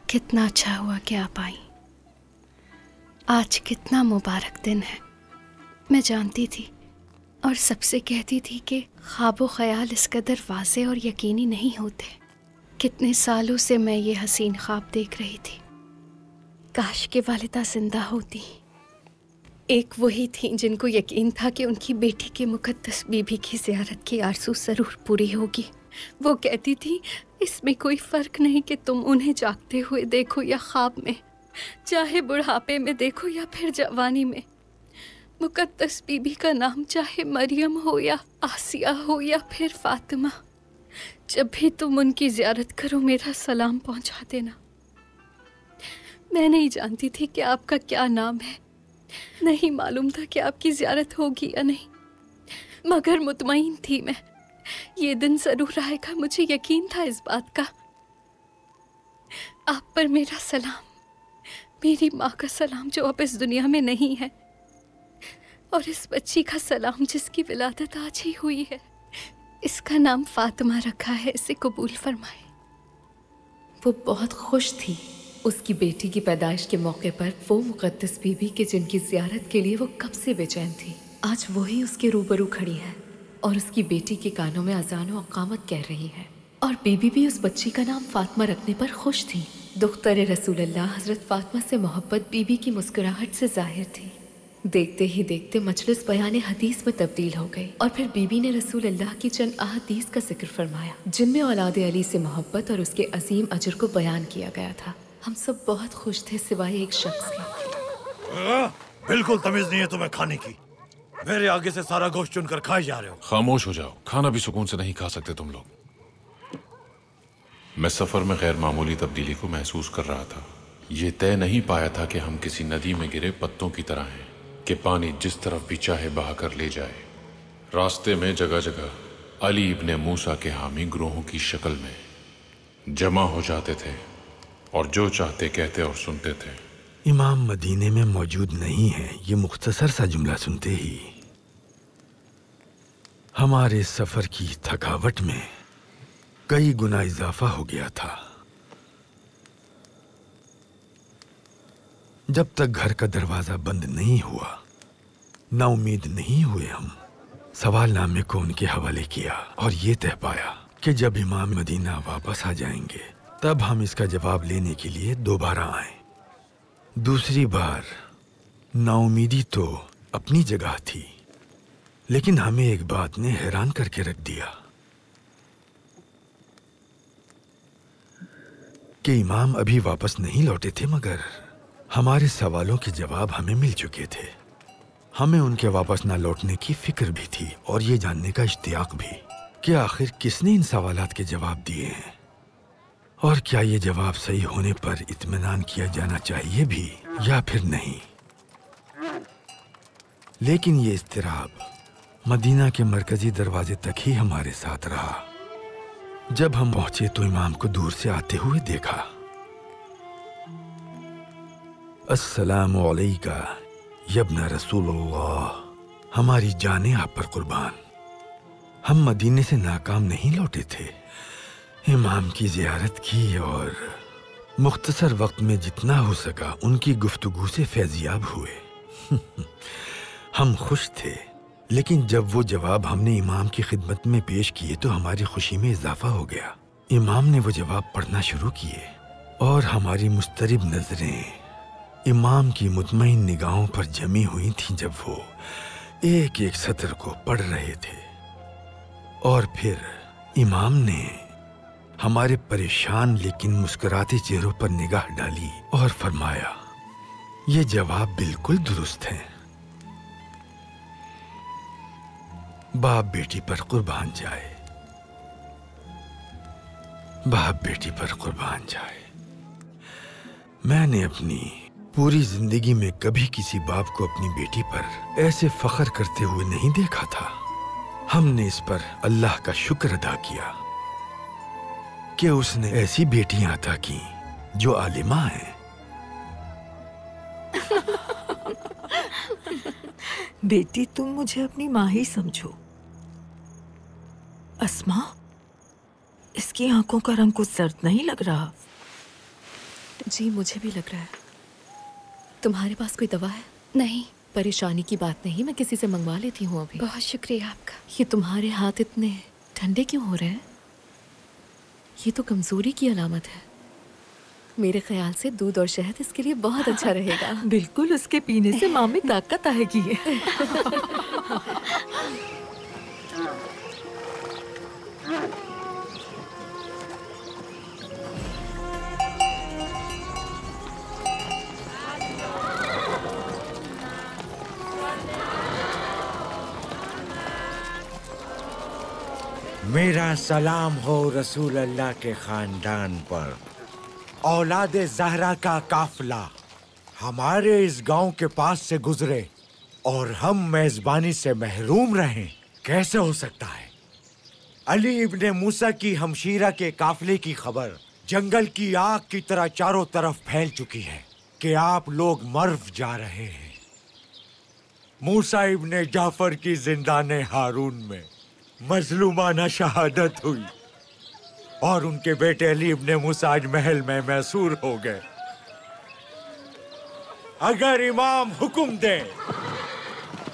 कितना अच्छा हुआ कि आप आई। आज कितना मुबारक दिन है। मैं जानती थी और सबसे कहती थी कि ख्वाब ख्याल इस कदर वाज़ेह और यकीनी नहीं होते। कितने सालों से मैं ये हसीन ख्वाब देख रही थी। काश के वालिदा जिंदा होती। एक वही थी जिनको यकीन था कि उनकी बेटी के मुक़द्दस बीबी की ज़ियारत की आरज़ू ज़रूर पूरी होगी। वो कहती थी, इसमें कोई फ़र्क नहीं कि तुम उन्हें जागते हुए देखो या ख्वाब में, चाहे बुढ़ापे में देखो या फिर जवानी में। मुक़द्दस बीबी का नाम चाहे मरियम हो या आसिया हो या फिर फातिमा, जब भी तुम उनकी ज़ियारत करो मेरा सलाम पहुंचा देना। मैं नहीं जानती थी कि आपका क्या नाम है, नहीं मालूम था कि आपकी ज़ियारत होगी या नहीं, मगर मुतमईन थी मैं, ये दिन ज़रूर आएगा। मुझे यकीन था इस बात का। आप पर मेरा सलाम, मेरी माँ का सलाम जो अब इस दुनिया में नहीं है, और इस बच्ची का सलाम जिसकी विलादत आज ही हुई है। इसका नाम फातिमा रखा है, इसे कबूल फरमाए। वो बहुत खुश थी उसकी बेटी की पैदाइश के मौके पर वो मुक़द्दस बीबी के जिनकी ज़ियारत के लिए वो कब से बेचैन थी, आज वही उसके रूबरू खड़ी है और उसकी बेटी के कानों में अज़ान व अक़ामत कह रही है। और बीबी भी उस बच्ची का नाम फातिमा रखने पर खुश थी। दुख्तर रसूलुल्लाह हजरत फातिमा से मोहब्बत बीबी की मुस्कुराहट से जाहिर थी। देखते ही देखते मजलिस बयान हदीस में तब्दील हो गई और फिर बीबी ने रसूलुल्लाह की चंद अहदीस का जिक्र फरमाया जिनमें औलाद अली से मोहब्बत और उसके अजीम अजर को बयान किया गया था। हम सब बहुत खुश थे सिवाय एक शख्स के। बिल्कुल तमीज नहीं है तुम्हें खाने की। मेरे आगे से सारा गोश्त चुनकर खाए जा रहे हो। खामोश हो जाओ, खाना भी सुकून से नहीं खा सकते तुम लोग। मैं सफर में गैर मामूली तब्दीली को महसूस कर रहा था। ये तय नहीं पाया था कि हम किसी नदी में गिरे पत्तों की तरह हैं कि पानी जिस तरफ भी चाहे बहा कर ले जाए। रास्ते में जगह जगह अली इब्ने मूसा के हामी ग्रोहों की शक्ल में जमा हो जाते थे और जो चाहते कहते और सुनते थे। इमाम मदीने में मौजूद नहीं है, ये मुख्तसर सा जुमला सुनते ही हमारे सफर की थकावट में कई गुना इजाफा हो गया था। जब तक घर का दरवाजा बंद नहीं हुआ, ना उम्मीद नहीं हुए, हम सवालनामे को उनके हवाले किया और ये तय पाया कि जब इमाम मदीना वापस आ जाएंगे तब हम इसका जवाब लेने के लिए दोबारा आए। दूसरी बार नाउमीदी तो अपनी जगह थी, लेकिन हमें एक बात ने हैरान करके रख दिया कि इमाम अभी वापस नहीं लौटे थे, मगर हमारे सवालों के जवाब हमें मिल चुके थे। हमें उनके वापस ना लौटने की फिक्र भी थी और ये जानने का इश्तियाक भी कि आखिर किसने इन सवालात के जवाब दिए हैं और क्या ये जवाब सही होने पर इत्मीनान किया जाना चाहिए भी या फिर नहीं। लेकिन ये इस्तिराब मदीना के मरकजी दरवाजे तक ही हमारे साथ रहा। जब हम पहुंचे तो इमाम को दूर से आते हुए देखा। अस्सलामु अलैका यब्ना रसूलुल्लाह, हमारी जाने आप पर कुर्बान। हम मदीने से नाकाम नहीं लौटे थे। इमाम की जियारत की और मुख्तसर वक्त में जितना हो सका उनकी गुफ्तगू से फैजियाब हुए। हम खुश थे, लेकिन जब वो जवाब हमने इमाम की खिदमत में पेश किए तो हमारी खुशी में इजाफा हो गया। इमाम ने वो जवाब पढ़ना शुरू किए और हमारी मुस्तरिब नजरें इमाम की मुतमईन निगाहों पर जमी हुई थीं जब वो एक एक सत्र को पढ़ रहे थे। और फिर इमाम ने हमारे परेशान लेकिन मुस्कुराते चेहरों पर निगाह डाली और फरमाया, ये जवाब बिल्कुल दुरुस्त है। बाप बेटी पर कुर्बान जाए, बाप बेटी पर कुर्बान जाए। मैंने अपनी पूरी जिंदगी में कभी किसी बाप को अपनी बेटी पर ऐसे फख्र करते हुए नहीं देखा था। हमने इस पर अल्लाह का शुक्र अदा किया कि उसने ऐसी बेटियां अता की जो आलिमा हैं। बेटी, तुम मुझे अपनी माँ ही समझो। अस्मा, इसकी आंखों का रंग कुछ सर्द नहीं लग रहा? जी मुझे भी लग रहा है। तुम्हारे पास कोई दवा है? नहीं। परेशानी की बात नहीं, मैं किसी से मंगवा लेती हूँ अभी। बहुत शुक्रिया आपका। ये तुम्हारे हाथ इतने ठंडे क्यों हो रहे हैं? ये तो कमजोरी की अलामत है। मेरे ख्याल से दूध और शहद इसके लिए बहुत अच्छा रहेगा। बिल्कुल, उसके पीने से माँ में ताकत आएगी। मेरा सलाम हो रसूल अल्लाह के खानदान पर। औलाद ज़हरा का काफिला हमारे इस गांव के पास से गुजरे और हम मेजबानी से महरूम रहें, कैसे हो सकता है? अली इब्ने मूसा की हमशीरा के काफिले की खबर जंगल की आग की तरह चारों तरफ फैल चुकी है कि आप लोग मर्व जा रहे हैं। मूसा इब्ने जाफर की जिंदाने हारून में मजलूमाना शहादत हुई और उनके बेटे अली इब्ने मूसा आज महल में मैसूर हो गए। अगर इमाम हुक्म दे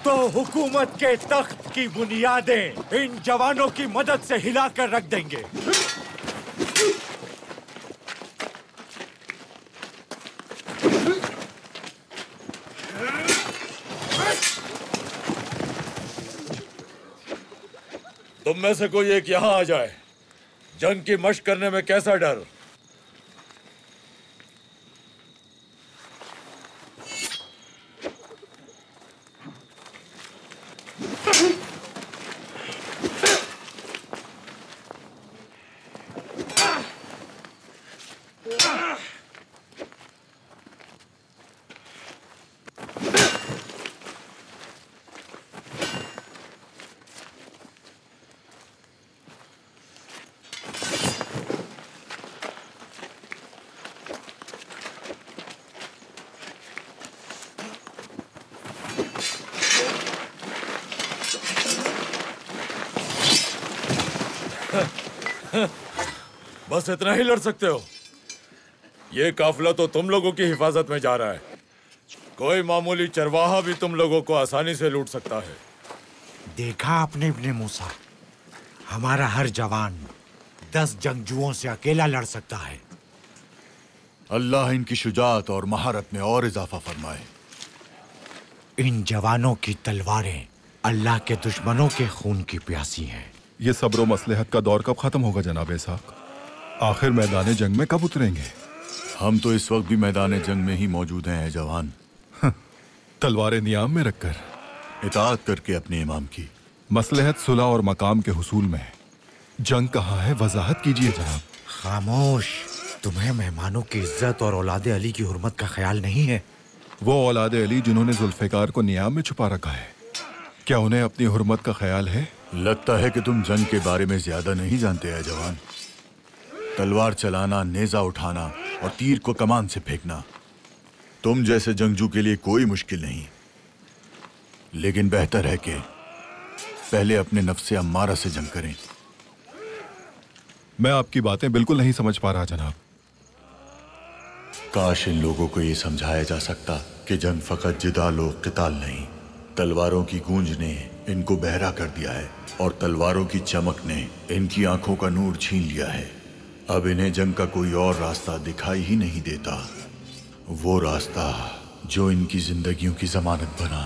तो हुकूमत के तख्त की बुनियादें इन जवानों की मदद से हिलाकर रख देंगे। तुम में से कोई एक यहाँ आ जाए। जंग की मशक करने में कैसा डर। बस इतना ही लड़ सकते हो? ये काफिला तो तुम लोगों की हिफाजत में जा रहा है। कोई मामूली चरवाहा भी तुम लोगों को आसानी से लूट सकता है। देखा आपने इब्ने मूसा, हमारा हर जवान 10 जंगजुओं से अकेला लड़ सकता है। अल्लाह इनकी शुजाअत और महारत में और इजाफा फरमाए। इन जवानों की तलवारें अल्लाह के दुश्मनों के खून की प्यासी हैं। ये सब्र मसलहत का दौर कब खत्म होगा जनाब इसहाक? आखिर मैदान जंग में कब उतरेंगे? हम तो इस वक्त भी मैदान जंग में ही मौजूद हैं जवान। तलवारें नियाम में रखकर इताअत करके अपने इमाम की। मसलहत सुलह और मकाम के हुसूल में जंग कहाँ है, वजाहत कीजिए जनाब। खामोश, तुम्हें मेहमानों की इज्जत और औलादे अली की हुर्मत का ख्याल नहीं है? वो औलादे अली जिन्होंने जुल्फिकार को नियाम में छुपा रखा है, क्या उन्हें अपनी हुर्मत का ख्याल है? लगता है कि तुम जंग के बारे में ज्यादा नहीं जानते हैं जवान। तलवार चलाना, नेजा उठाना और तीर को कमान से फेंकना तुम जैसे जंगजू के लिए कोई मुश्किल नहीं, लेकिन बेहतर है कि पहले अपने नफ्स अम्मारा से जंग करें। मैं आपकी बातें बिल्कुल नहीं समझ पा रहा जनाब। काश इन लोगों को ये समझाया जा सकता कि जंग फकत जिदाल और क़िताल नहीं। तलवारों की गूंज ने इनको बहरा कर दिया है और तलवारों की चमक ने इनकी आंखों का नूर छीन लिया है। अब इन्हें जंग का कोई और रास्ता दिखाई ही नहीं देता, वो रास्ता जो इनकी जिंदगियों की जमानत बना।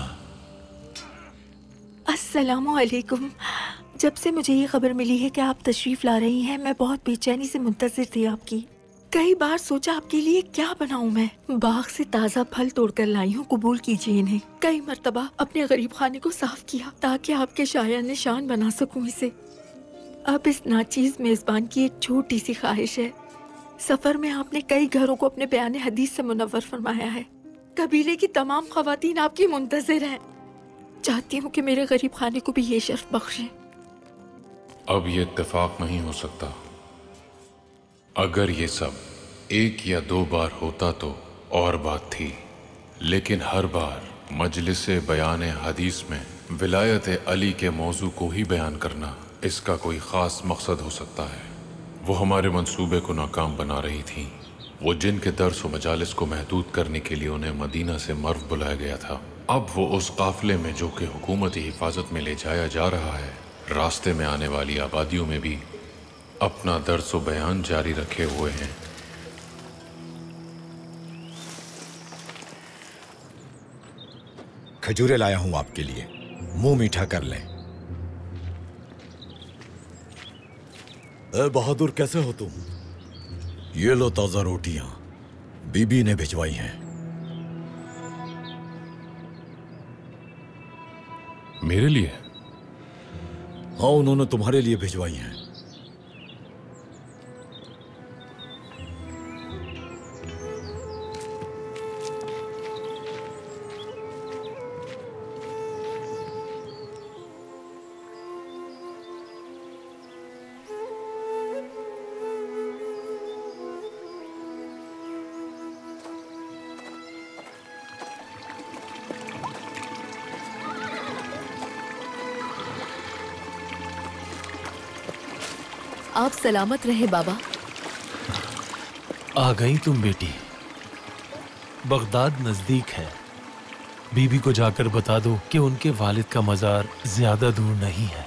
अस्सलामु अलैकुम। जब से मुझे ये खबर मिली है कि आप तशरीफ ला रही हैं, मैं बहुत बेचैनी से मुंतज़िर थी आपकी। कई बार सोचा आपके लिए क्या बनाऊं मैं। बाग से ताज़ा फल तोड़कर लाई हूँ, कबूल कीजिए इन्हें। कई मर्तबा अपने गरीब खाने को साफ किया ताकि आपके शाया निशान बना सकूं इसे। अब इस नाचीज मेजबान की एक छोटी सी ख्वाहिश है। सफर में आपने कई घरों को अपने बयान हदीस से मुनव्वर फरमाया है। कबीले की तमाम खवातीन आपकी मुंतज़िर हैं। चाहती हूँ कि मेरे गरीब खाने को भी ये शर्फ बख्शें। अब ये इत्तेफाक नहीं हो सकता। अगर ये सब 1 या 2 बार होता तो और बात थी, लेकिन हर बार मजलिस बयान हदीस में विलायत अली के मौजू को ही बयान करना, इसका कोई ख़ास मकसद हो सकता है। वो हमारे मंसूबे को नाकाम बना रही थी। वो जिनके दर्स व मजालिस को महदूद करने के लिए उन्हें मदीना से मर्व बुलाया गया था, अब वो उस काफिले में जो कि हुकूमती हिफाजत में ले जाया जा रहा है, रास्ते में आने वाली आबादियों में भी अपना दर्स व बयान जारी रखे हुए हैं। खजूरें लाया हूं आपके लिए, मुंह मीठा कर लें। बहादुर, कैसे हो तुम? ये लो ताजा रोटियां, बीबी ने भिजवाई हैं। मेरे लिए? हाँ, उन्होंने तुम्हारे लिए भिजवाई हैं। आप सलामत रहे बाबा। आ गई तुम बेटी। बगदाद नजदीक है। बीबी को जाकर बता दो कि उनके वालिद का मजार ज्यादा दूर नहीं है।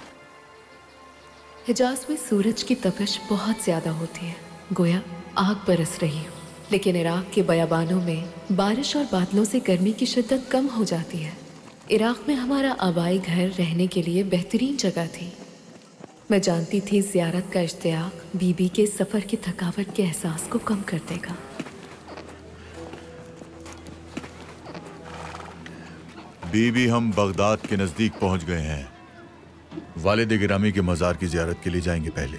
हिजाज में सूरज की तपिश बहुत ज्यादा होती है, गोया आग बरस रही हो। लेकिन इराक के बयाबानों में बारिश और बादलों से गर्मी की शिद्दत कम हो जाती है। इराक में हमारा आबाई घर रहने के लिए बेहतरीन जगह थी। मैं जानती थी ज़ियारत का इश्तियाक बीबी के सफ़र की थकावट के एहसास को कम कर देगा। बीबी, हम बगदाद के नजदीक पहुंच गए हैं। वालिद गिरामी के मज़ार की ज़ियारत के लिए जाएंगे पहले।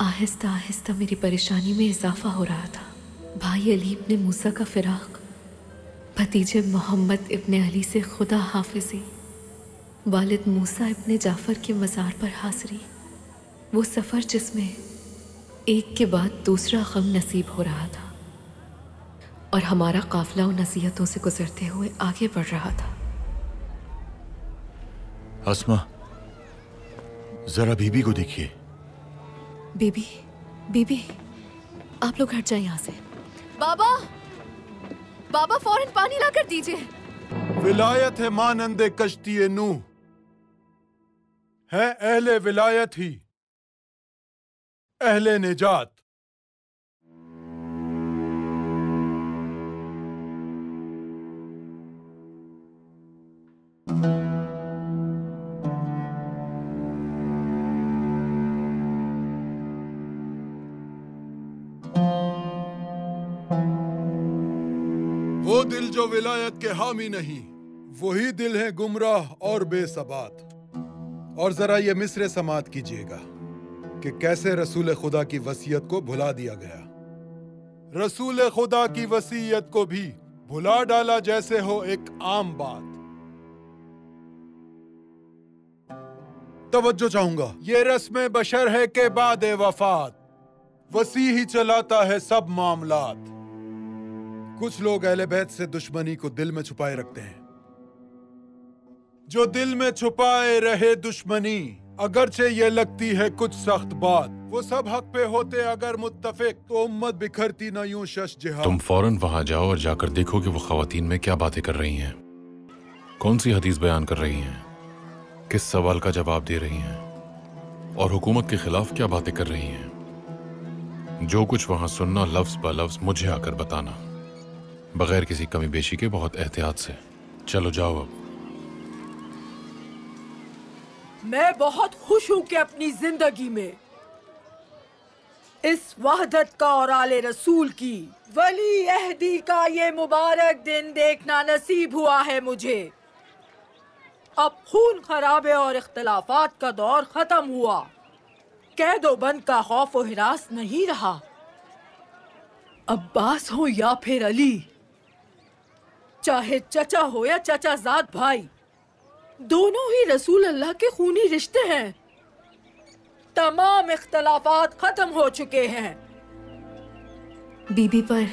आहिस्ता आहिस्ता मेरी परेशानी में इजाफा हो रहा था। भाई अली इब्ने मूसा का फिराक, भतीजे मोहम्मद इब्ने अली से खुदा हाफिजी, वालिद मूसा इब्ने जाफ़र के मज़ार पर हाज़री, वो सफ़र जिसमें एक के बाद दूसरा गम नसीब हो रहा था और हमारा काफ़िला उन नसीहतों से गुजरते हुए आगे बढ़ रहा था। अस्मा, जरा बीबी को देखिए। बीबी, बीबी, आप लोग हट जाए यहाँ से। बाबा, बाबा फौरन पानी लाकर दीजिए। विलायत है मानंदे कश्ती नूह, है अहले विलायत ही अहले निजात। वो दिल जो विलायत के हामी नहीं, वही दिल है गुमराह और बेसबात। और जरा ये मिसरे समात कीजिएगा कि कैसे रसूल खुदा की वसीयत को भुला दिया गया। रसूल खुदा की वसीयत को भी भुला डाला जैसे हो एक आम बात। तवज्जो चाहूंगा, ये रस्म बशर है के बाद वफात वसी ही चलाता है सब मामलात। कुछ लोग अहले बैत से दुश्मनी को दिल में छुपाए रखते हैं। जो दिल में छुपाए रहे दुश्मनी, अगरचे ये लगती है कुछ सख्त बात, वो सब हक पे होते अगर मुत्तफिक तो उम्मत बिखरती न यूं शश जिहाद। तुम फौरन वहां जाओ और जाकर देखो कि वो खवातीन में क्या बातें कर रही हैं, कौन सी हदीस बयान कर रही हैं, किस सवाल का जवाब दे रही हैं और हुकूमत के खिलाफ क्या बातें कर रही हैं। जो कुछ वहां सुनना लफ्ज ब लफ्ज मुझे आकर बताना, बगैर किसी कमी बेशी के, बहुत एहतियात से। चलो जाओ अब। मैं बहुत खुश हूं कि अपनी जिंदगी में इस वहदत का और आले रसूल की वली अहदी का ये मुबारक दिन देखना नसीब हुआ है मुझे। अब खून खराबे और इख्तलाफात का दौर खत्म हुआ, कैदो बंद का खौफ व हिरास नहीं रहा। अब्बास हो या फिर अली, चाहे चचा हो या चचाजाद भाई, दोनों ही रसूल अल्लाह के खूनी रिश्ते हैं। तमाम इख्तलाफात खत्म हो चुके हैं। बीबी पर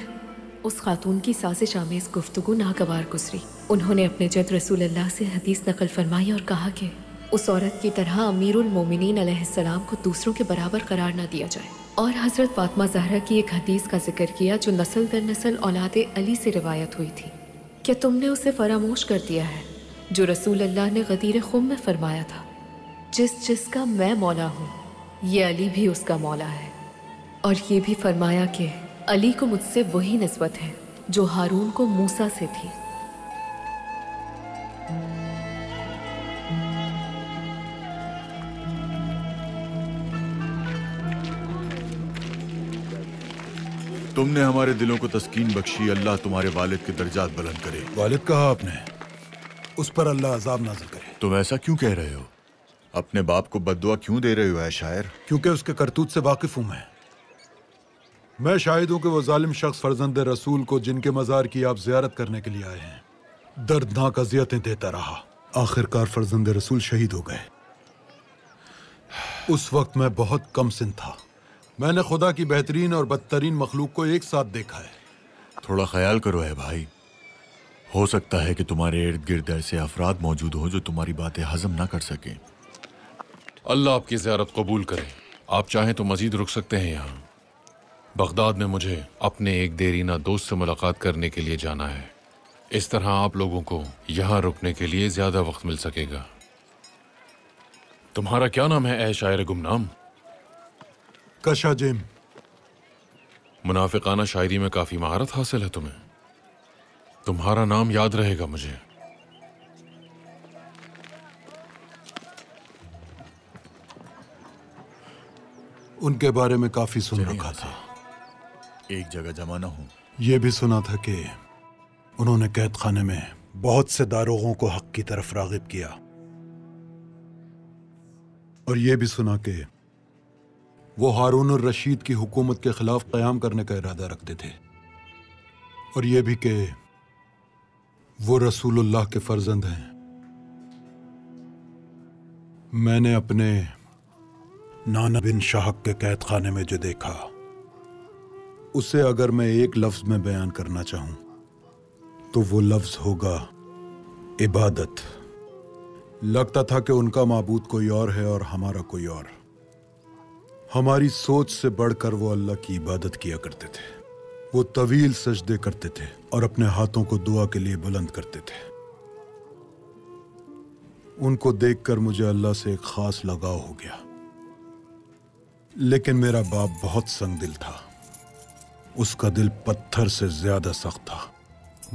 उस खातून की साजिश आमेज गुफ्तगू नागवार गुजरी। उन्होंने अपने जद रसूल अल्लाह से हदीस नकल फरमाई और कहा कि उस औरत की तरह अमीरुल मोमिनीन अलैहिस्सलाम को दूसरों के बराबर करार न दिया जाए। और हज़रत फातिमा ज़हरा की एक हदीस का जिक्र किया जो नस्ल दर नस्ल औलाद अली से रिवायत हुई थी। क्या तुमने उसे फरामोश कर दिया है जो रसूल अल्लाह ने गदीर खुम में फरमाया था, जिसका मैं मौला हूँ ये अली भी उसका मौला है। और ये भी फरमाया कि अली को मुझसे वही निस्बत है जो हारून को मूसा से थी। तुमने हमारे दिलों को तस्कीन बख्शी। अल्लाह तुम्हारे वालिद के दर्जात बुलंद करे। वालिद कहा आपने, उस पर अल्लाह अजाब नाज़िल करे। तुम ऐसा क्यों कह रहे हो? अपने बाप को बद्दुआ क्यों दे रहे हो ऐ शायर? क्योंकि उसके करतूत से वाकिफ हूं मैं शाहिद हूं कि वो जालिम शख्स फर्जंद रसूल को जिनके मज़ार की आप जियारत करने के लिए आए हैं दर्दनाक अजियतें देता रहा। आखिरकार फर्जंद रसूल शहीद हो गए। उस वक्त मैं बहुत कम सिन था। मैंने खुदा की बेहतरीन और बदतरीन मखलूक को एक साथ देखा है। थोड़ा ख्याल करो है भाई, हो सकता है कि तुम्हारे इर्द गिर्द ऐसे अफराद मौजूद हो जो तुम्हारी बातें हजम ना कर सके। अल्लाह आपकी ज़ियारत कबूल करे। आप चाहें तो मजीद रुक सकते हैं यहाँ। बगदाद में मुझे अपने एक देरीना दोस्त से मुलाकात करने के लिए जाना है। इस तरह आप लोगों को यहाँ रुकने के लिए ज्यादा वक्त मिल सकेगा। तुम्हारा क्या नाम है ऐ शायर गुमनाम? कशा जिम। मुनाफिकाना शायरी में काफी महारत हासिल है तुम्हें। तुम्हारा नाम याद रहेगा मुझे। उनके बारे में काफी सुन रखा था। एक जगह जमा ना हो। यह भी सुना था कि उन्होंने कैद खाने में बहुत से दारोगों को हक की तरफ रागिब किया। और यह भी सुना कि वो हारून और रशीद की हुकूमत के खिलाफ क़याम करने का इरादा रखते थे। और यह भी कि वो रसूलुल्लाह के फर्जंद हैं। मैंने अपने नाना बिन शाहक के कैद खाने में जो देखा, उसे अगर मैं एक लफ्ज में बयान करना चाहूं तो वो लफ्ज होगा इबादत। लगता था कि उनका माबूद कोई और है और हमारा कोई और। हमारी सोच से बढ़कर वो अल्लाह की इबादत किया करते थे। वो तवील सजदे करते थे और अपने हाथों को दुआ के लिए बुलंद करते थे। उनको देखकर मुझे अल्लाह से एक खास लगाव हो गया। लेकिन मेरा बाप बहुत संग दिल था। उसका दिल पत्थर से ज्यादा सख्त था।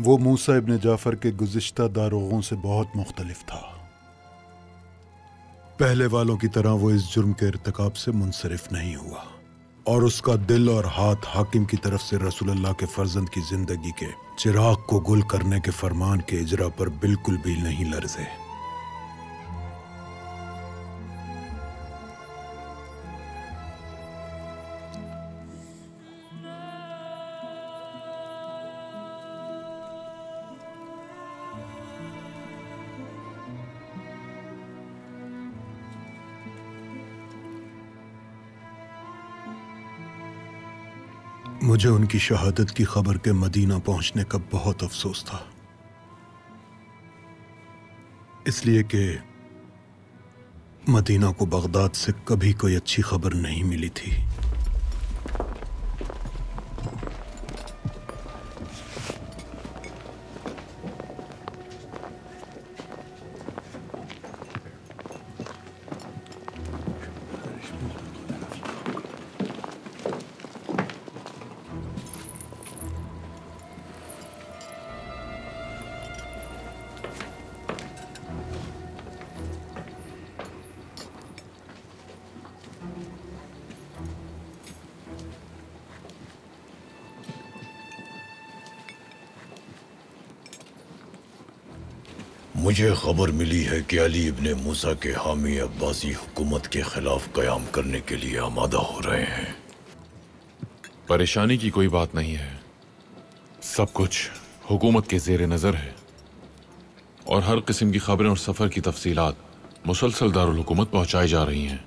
वो मूसा इब्न जाफर के गुज़िश्ता दारोगों से बहुत मुख्तलिफ था। पहले वालों की तरह वो इस जुर्म के इर्तिकाब से मुनसरिफ नहीं हुआ और उसका दिल और हाथ हाकिम की तरफ से रसूलुल्लाह के फर्जंद की जिंदगी के चिराग को गुल करने के फरमान के इजरा पर बिल्कुल भी नहीं लर्जे। मुझे उनकी शहादत की खबर के मदीना पहुंचने का बहुत अफसोस था, इसलिए कि मदीना को बगदाद से कभी कोई अच्छी खबर नहीं मिली थी। मुझे खबर मिली है कि अली इब्ने मूसा के हामी अब्बासी हुकूमत के खिलाफ कयाम करने के लिए आमादा हो रहे हैं। परेशानी की कोई बात नहीं है। सब कुछ हुकूमत के ज़ेरे नज़र है और हर किस्म की खबरें और सफ़र की तफसीलात मुसलसल दारुल हुकूमत पहुंचाई जा रही हैं।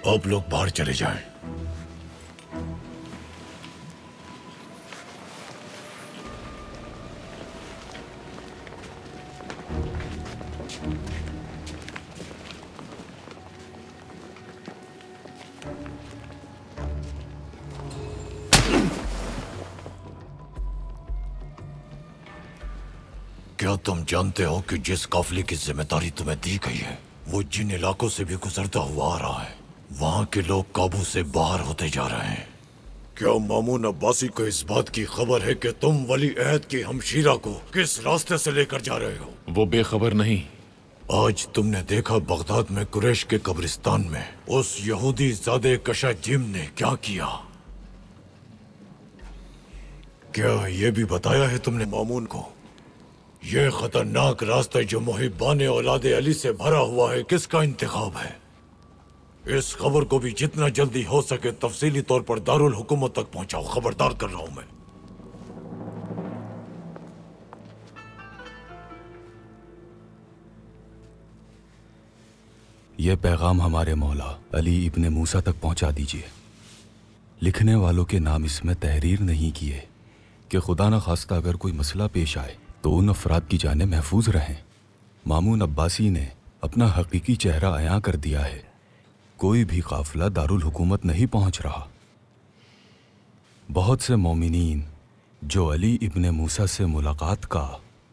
आप लोग बाहर चले जाएं। क्या तुम जानते हो कि जिस काफिले की जिम्मेदारी तुम्हें दी गई है वो जिन इलाकों से भी गुजरता हुआ आ रहा है, वहाँ के लोग काबू से बाहर होते जा रहे हैं। क्या मामून अब्बासी को इस बात की खबर है कि तुम वली अहद की हमशीरा को किस रास्ते से लेकर जा रहे हो? वो बेखबर नहीं। आज तुमने देखा बगदाद में कुरैश के कब्रिस्तान में उस यहूदी ज़ादे कशा जिम ने क्या किया। क्या ये भी बताया है तुमने मामून को? ये खतरनाक रास्ता जो मुहिब्बाने औलादे अली से भरा हुआ है, किसका इंतखाब है? इस खबर को भी जितना जल्दी हो सके तफसीली तौर पर दारुल हुकूमत तक पहुंचाओ। खबरदार कर रहा हूं मैं। यह पैगाम हमारे मौला अली इब्ने मूसा तक पहुंचा दीजिए। लिखने वालों के नाम इसमें तहरीर नहीं किए कि खुदा न खास्ता अगर कोई मसला पेश आए तो उन अफराद की जानें महफूज रहें। मामून अब्बासी ने अपना हकीकी चेहरा अयां कर दिया है। कोई भी काफिला दारुल हुकूमत नहीं पहुंच रहा। बहुत से मोमिनीन जो अली इब्ने मूसा से मुलाकात का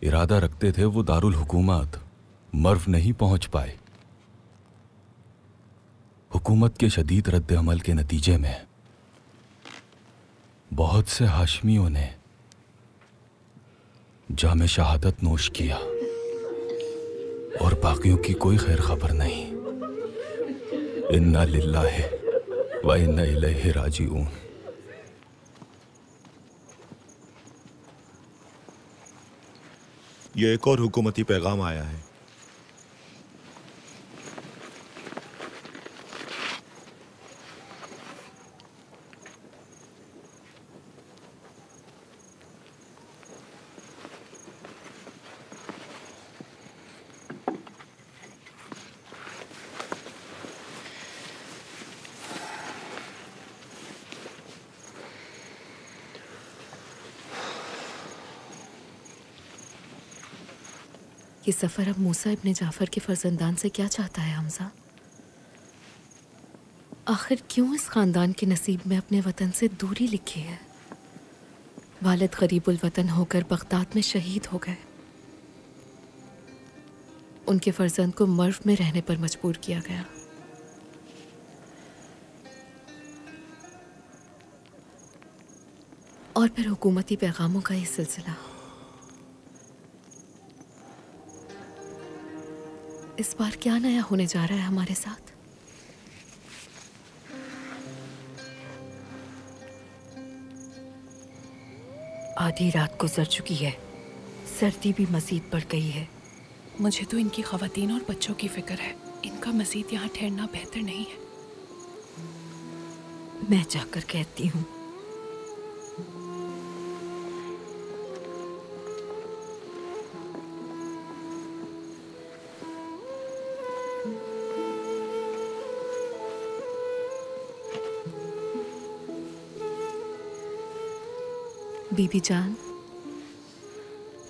इरादा रखते थे वो दारुल हुकूमत मर्व नहीं पहुंच पाए। हुकूमत के शदीद रद्द अमल के नतीजे में बहुत से हाशमियों ने जामे शहादत नोश किया और बाकियों की कोई खैर खबर नहीं। इन्ना लिल्लाहि व इन्ना इलैहि राजिऊन। ये एक और हुकूमती पैगाम आया है। ये सफर अब मूसा इब्ने जाफर के फर्जंदान से क्या चाहता है हमजा? आखिर क्यों इस खानदान के नसीब में अपने वतन से दूरी लिखी है? वालिद गरीबुल वतन होकर बगदाद में शहीद हो गए। उनके फर्जंद को मर्व में रहने पर मजबूर किया गया। और फिर हुकूमती पैगामों का ये सिलसिला। इस बार क्या नया होने जा रहा है हमारे साथ? आधी रात गुजर चुकी है, सर्दी भी मजीद बढ़ गई है। मुझे तो इनकी खवातीन और बच्चों की फिक्र है। इनका मजीद यहाँ ठहरना बेहतर नहीं है। मैं जाकर कहती हूँ। बीबी जान,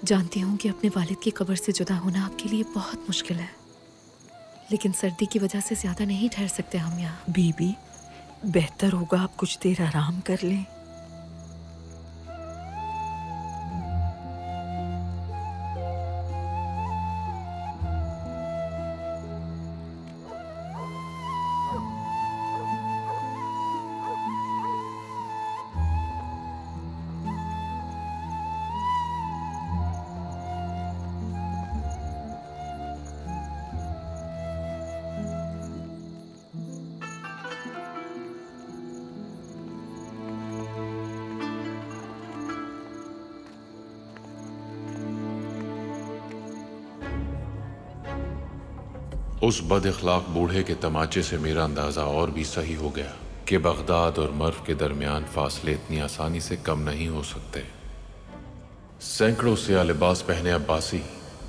जानती हूँ कि अपने वालिद की कब्र से जुदा होना आपके लिए बहुत मुश्किल है, लेकिन सर्दी की वजह से ज्यादा नहीं ठहर सकते हम यहाँ। बीबी, बेहतर होगा आप कुछ देर आराम कर लें। उस बद इखलाक बूढ़े के तमाचे से मेरा अंदाजा और भी सही हो गया कि बगदाद और मर्व के दरमियान फासले इतनी आसानी से कम नहीं हो सकते। सैकड़ों सिया लिबास पहने अब्बासी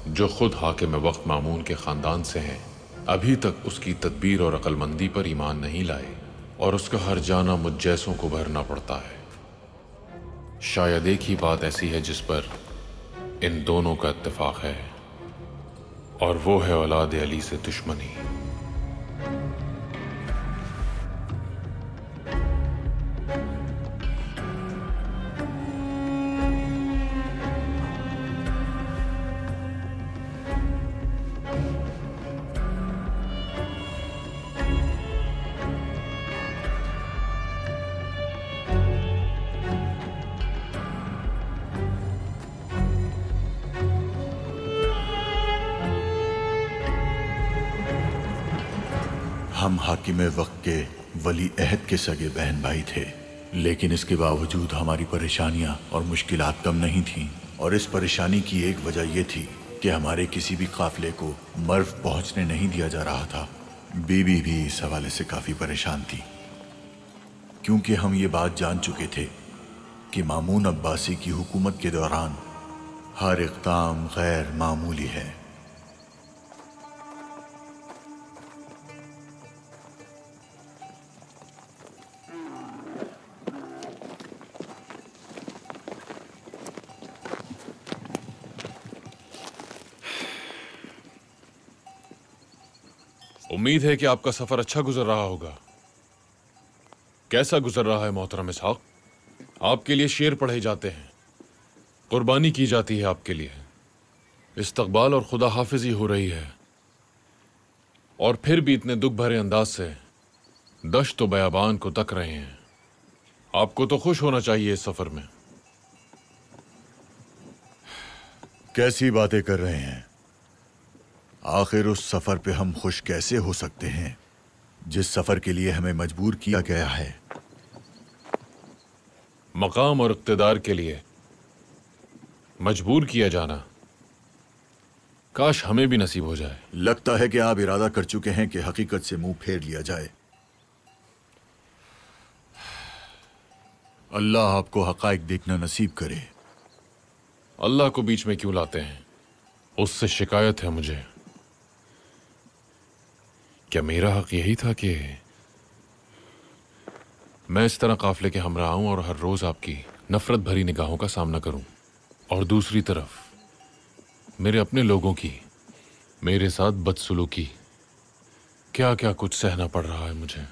जो खुद हाकिम वक्त मामून के खानदान से हैं, अभी तक उसकी तदबीर और अक्लमंदी पर ईमान नहीं लाए और उसका हर जाना मुझ जैसों को भरना पड़ता है। शायद एक ही बात ऐसी है जिस पर इन दोनों का इत्तेफाक है, और वो है औलाद अली से दुश्मनी। हम हाकिम वक्त के वली अहद के सगे बहन भाई थे, लेकिन इसके बावजूद हमारी परेशानियां और मुश्किलात कम नहीं थीं। और इस परेशानी की एक वजह यह थी कि हमारे किसी भी काफिले को मर्व पहुंचने नहीं दिया जा रहा था। बीबी भी इस हवाले से काफ़ी परेशान थी, क्योंकि हम ये बात जान चुके थे कि मामून अब्बासी की हुकूमत के दौरान हर इक़दाम गैर मामूली है। उम्मीद है कि आपका सफर अच्छा गुजर रहा होगा। कैसा गुजर रहा है मोहतरम इसहाक? आपके लिए शेर पढ़े जाते हैं, कुर्बानी की जाती है आपके लिए, इस्तकबाल और खुदा हाफिजी हो रही है, और फिर भी इतने दुख भरे अंदाज से दश्त व बयाबान को तक रहे हैं। आपको तो खुश होना चाहिए इस सफर में। कैसी बातें कर रहे हैं? आखिर उस सफर पे हम खुश कैसे हो सकते हैं जिस सफर के लिए हमें मजबूर किया गया है? मकाम और इक़्तिदार के लिए मजबूर किया जाना काश हमें भी नसीब हो जाए। लगता है कि आप इरादा कर चुके हैं कि हकीकत से मुंह फेर लिया जाए। अल्लाह आपको हकाइक देखना नसीब करे। अल्लाह को बीच में क्यों लाते हैं? उससे शिकायत है मुझे। क्या मेरा हक यही था कि मैं इस तरह काफिले के हमरा हूं और हर रोज आपकी नफरत भरी निगाहों का सामना करूं, और दूसरी तरफ मेरे अपने लोगों की मेरे साथ बदसलूकी? क्या क्या कुछ सहना पड़ रहा है मुझे।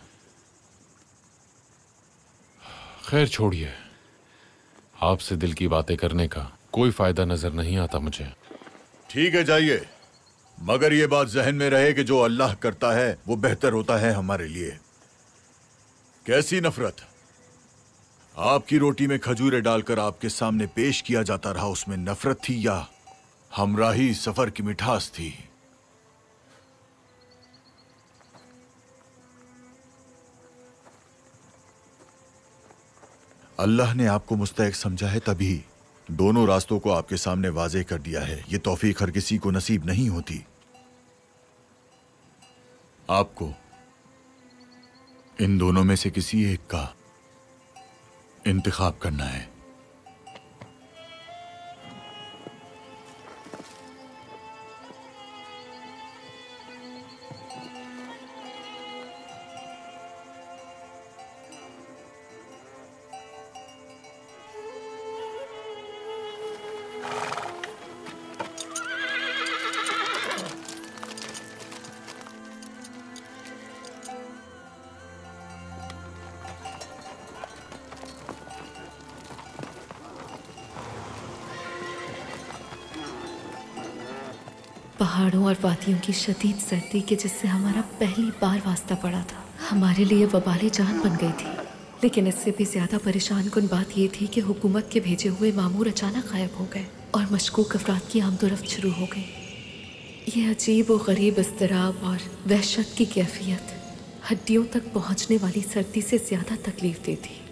खैर छोड़िए, आपसे दिल की बातें करने का कोई फायदा नजर नहीं आता मुझे। ठीक है, जाइए, मगर ये बात जहन में रहे कि जो अल्लाह करता है वो बेहतर होता है हमारे लिए। कैसी नफरत! आपकी रोटी में खजूरें डालकर आपके सामने पेश किया जाता रहा, उसमें नफरत थी या हमराही सफर की मिठास थी? अल्लाह ने आपको मुस्तहिक समझा है, तभी दोनों रास्तों को आपके सामने वाज़ेह कर दिया है। ये तौफीक हर किसी को नसीब नहीं होती। आपको इन दोनों में से किसी एक का इंतखाब करना है। पहाड़ों और वादियों की शदीद सर्दी के जिससे हमारा पहली बार वास्ता पड़ा था, हमारे लिए वबाले जान बन गई थी। लेकिन इससे भी ज्यादा परेशान कुन बात यह थी कि हुकूमत के भेजे हुए मामूर अचानक गायब हो गए और मशकूक अफराद की आमदोरफ्त शुरू हो गई। ये अजीब और गरीब इज़्तिराब और वहशत की कैफियत हड्डियों तक पहुँचने वाली सर्दी से ज्यादा तकलीफ देती।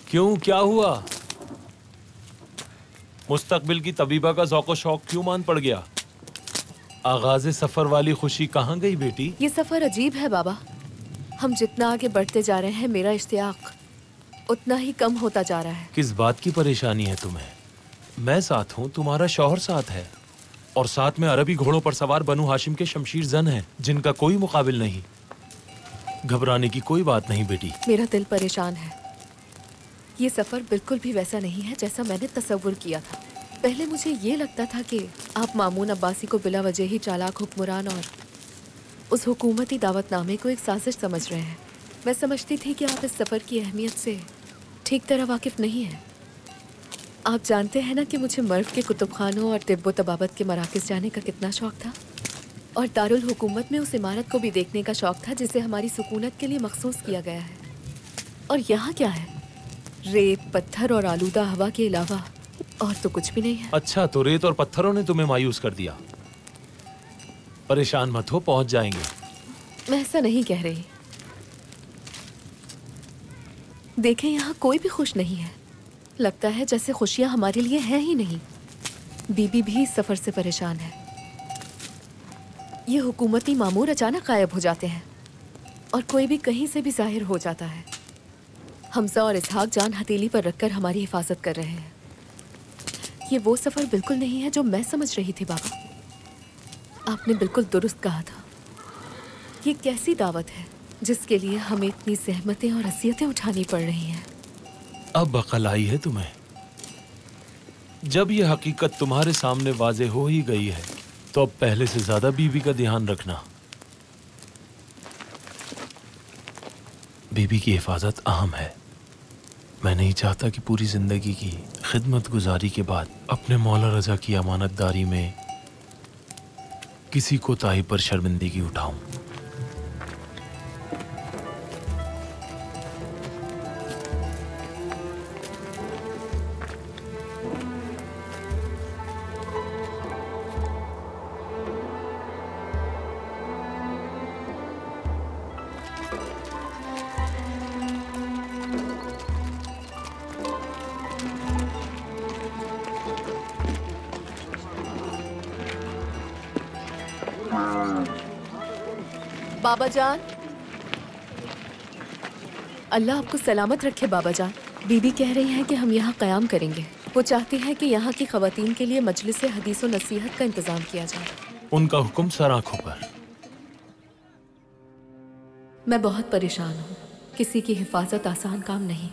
क्यों, क्या हुआ? मुस्तकबिल की तबीबा का ज़ौक़ शौक क्यों मान पड़ गया? आगाज़े सफर वाली खुशी कहाँ गई बेटी? ये सफर अजीब है बाबा। हम जितना आगे बढ़ते जा रहे हैं मेरा इश्तियाक उतना ही कम होता जा रहा है। किस बात की परेशानी है तुम्हें? मैं साथ हूँ, तुम्हारा शौहर साथ है, और साथ में अरबी घोड़ों पर सवार बनु हाशिम के शमशीर जन हैं, जिनका कोई मुकाबिल नहीं। घबराने की कोई बात नहीं बेटी। मेरा दिल परेशान है। ये सफर बिल्कुल भी वैसा नहीं है जैसा मैंने तसव्वुर किया था। पहले मुझे ये लगता था कि आप मामून अब्बासी को बिला वजह ही चालाक हुक्मरान और उस हुकूमती दावतनामे को एक साजिश समझ रहे हैं। मैं समझती थी कि आप इस सफ़र की अहमियत से ठीक तरह वाकिफ़ नहीं हैं। आप जानते हैं ना कि मुझे मर्व के कुतुब खानों और तिब्बो तबाबत के मराकज़ जाने का कितना शौक़ था, और दारुल हुकूमत में उस इमारत को भी देखने का शौक़ था जिसे हमारी सुकूनत के लिए मखसूस किया गया है। और यहाँ क्या है? रेत, पत्थर और आलूदा हवा के अलावा और तो कुछ भी नहीं है। अच्छा, तो रेत और पत्थरों ने तुम्हें मायूस कर दिया। परेशान मत हो, पहुंच जाएंगे। मैं ऐसा नहीं कह रही। देखें, यहाँ कोई भी खुश नहीं है। लगता है जैसे खुशियाँ हमारे लिए हैं ही नहीं। बीबी भी इस सफ़र से परेशान है। ये हुकूमती मामूर अचानक गायब हो जाते हैं और कोई भी कहीं से भी जाहिर हो जाता है। हमजा और इसहाक जान हथेली पर रखकर हमारी हिफाजत कर रहे हैं। ये वो सफ़र बिल्कुल नहीं है जो मैं समझ रही थी बाबा। आपने बिल्कुल दुरुस्त कहा था। ये कैसी दावत है जिसके लिए हमें इतनी सहमतें और अज़ियतें उठानी पड़ रही हैं। अब अकल आई है तुम्हें? जब ये हकीकत तुम्हारे सामने वाज़े हो ही गई है तो अब पहले से ज़्यादा बीबी का ध्यान रखना। बीबी की हिफाजत अहम है। मैं नहीं चाहता कि पूरी जिंदगी की खिदमत गुजारी के बाद अपने मौला रजा की अमानतदारी में किसी कोताही पर शर्मिंदगी उठाऊं। बाबा जान, अल्लाह आपको सलामत रखे बाबा जान। बीबी कह रही हैं कि हम यहाँ क़याम करेंगे। वो चाहती हैं कि यहाँ की ख़वातीन के लिए मजलिस हदीस व नसीहत का इंतज़ाम किया जाए। उनका हुक्म सर आँखों पर। मैं बहुत परेशान हूँ। किसी की हिफाजत आसान काम नहीं,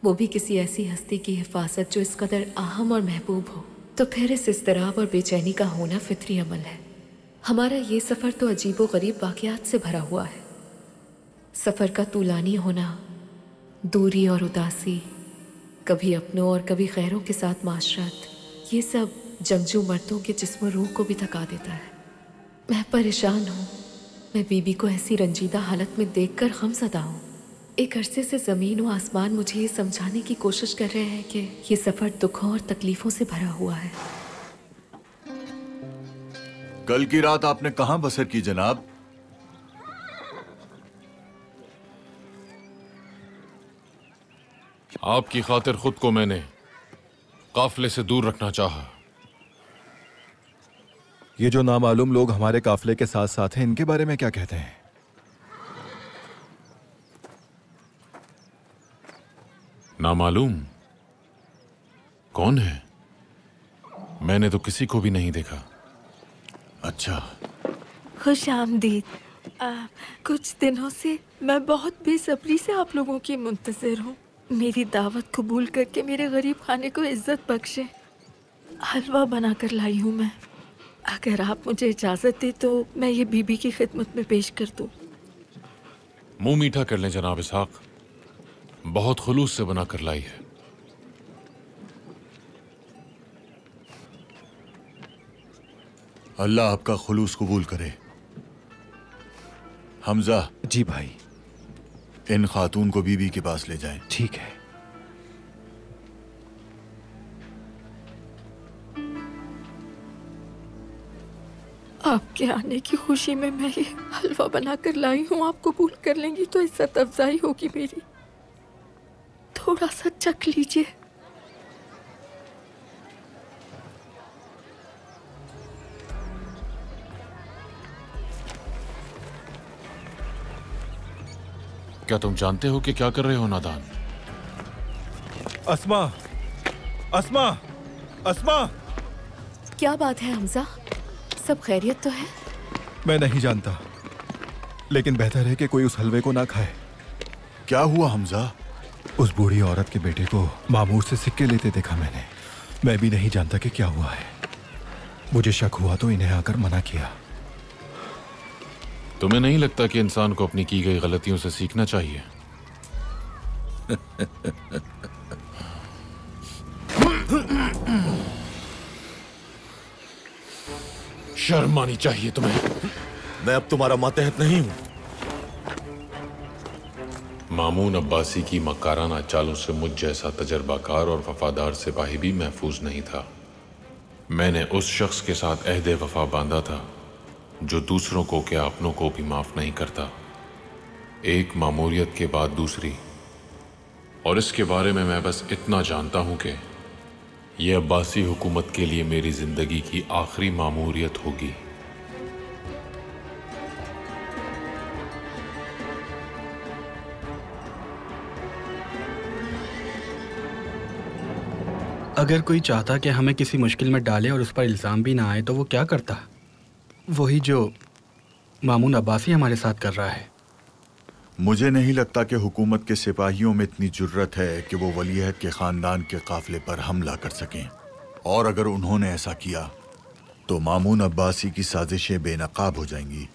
वो भी किसी ऐसी हस्ती की हिफाजत जो इस कदर अहम और महबूब हो। तो फिर इस इज़्तिराब और बेचैनी का होना फितरी अमल है। हमारा ये सफ़र तो अजीबो गरीब वाक़यात से भरा हुआ है। सफ़र का तूलानी होना, दूरी और उदासी, कभी अपनों और कभी गैरों के साथ माशरत, ये सब जंगजू मर्दों के जिस्म रूह को भी थका देता है। मैं परेशान हूँ। मैं बीबी को ऐसी रंजीदा हालत में देखकर गमज़दा हूँ। एक अरसे से ज़मीन व आसमान मुझे ये समझाने की कोशिश कर रहे हैं कि ये सफ़र दुखों और तकलीफ़ों से भरा हुआ है। कल की रात आपने कहां बसर की जनाब? आपकी खातिर खुद को मैंने काफले से दूर रखना चाहा। ये जो नामालूम लोग हमारे काफले के साथ साथ हैं, इनके बारे में क्या कहते हैं? नामालूम? कौन है? मैंने तो किसी को भी नहीं देखा। अच्छा, खुश आमदीद। कुछ दिनों से मैं बहुत बेसब्री से आप लोगों की मुंतज़िर हूँ। मेरी दावत कबूल करके मेरे गरीब खाने को इज्जत बख्शे। हलवा बनाकर लाई हूँ मैं। अगर आप मुझे इजाज़त दे तो मैं ये बीबी की खिदमत में पेश कर दूँ। मुंह मीठा कर लें जनाब इसहाक, बहुत खुलूस से बना कर लाई है। अल्लाह आपका खुलूस कबूल करे। हमजा। जी भाई। इन खातून को बीबी के पास ले जाएं। ठीक है। आपके आने की खुशी में मैं ये हलवा बनाकर लाई हूँ। आप कबूल कर लेंगी तो इज्जत अफजाई होगी मेरी। थोड़ा सा चख लीजिए। क्या तुम जानते हो कि क्या कर रहे हो नादान? अस्मा, अस्मा, अस्मा! क्या बात है हमजा? सब खैरियत तो है? मैं नहीं जानता, लेकिन बेहतर है कि कोई उस हलवे को ना खाए। क्या हुआ हमजा? उस बूढ़ी औरत के बेटे को मामूर से सिक्के लेते देखा मैंने। मैं भी नहीं जानता कि क्या हुआ है। मुझे शक हुआ तो इन्हें आकर मना किया। तुम्हें नहीं लगता कि इंसान को अपनी की गई गलतियों से सीखना चाहिए? शर्म आनी चाहिए तुम्हें। मैं अब तुम्हारा मातहत नहीं हूं। मामून अब्बासी की मकाराना चालों से मुझ जैसा तजर्बाकार और वफादार सिपाही भी महफूज नहीं था। मैंने उस शख्स के साथ अहद वफा बांधा था जो दूसरों को क्या अपनों को भी माफ नहीं करता। एक मामूरियत के बाद दूसरी, और इसके बारे में मैं बस इतना जानता हूं कि यह अब्बासी हुकूमत के लिए मेरी जिंदगी की आखिरी मामूरियत होगी। अगर कोई चाहता कि हमें किसी मुश्किल में डाले और उस पर इल्ज़ाम भी ना आए तो वो क्या करता? वही जो मामून अब्बासी हमारे साथ कर रहा है। मुझे नहीं लगता कि हुकूमत के सिपाहियों में इतनी जुर्रत है कि वो वलीअहद के खानदान के काफिले पर हमला कर सकें, और अगर उन्होंने ऐसा किया तो मामून अब्बासी की साजिशें बेनकाब हो जाएंगी,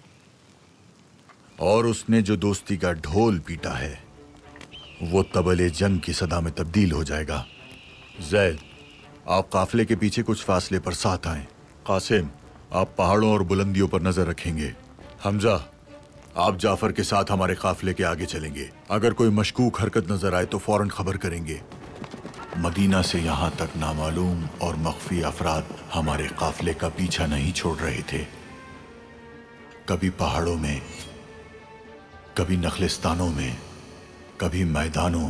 और उसने जो दोस्ती का ढोल पीटा है वो तबले जंग की सदा में तब्दील हो जाएगा। जैद, आप काफिले के पीछे कुछ फासले पर साथ आएं। कासिम, आप पहाड़ों और बुलंदियों पर नजर रखेंगे। हमजा, आप जाफर के साथ हमारे काफिले के आगे चलेंगे। अगर कोई मशकूक हरकत नजर आए तो फौरन खबर करेंगे। मदीना से यहाँ तक नामालूम और मख्फी अफराद हमारे काफिले का पीछा नहीं छोड़ रहे थे। कभी पहाड़ों में, कभी नखलिस्तानों में, कभी मैदानों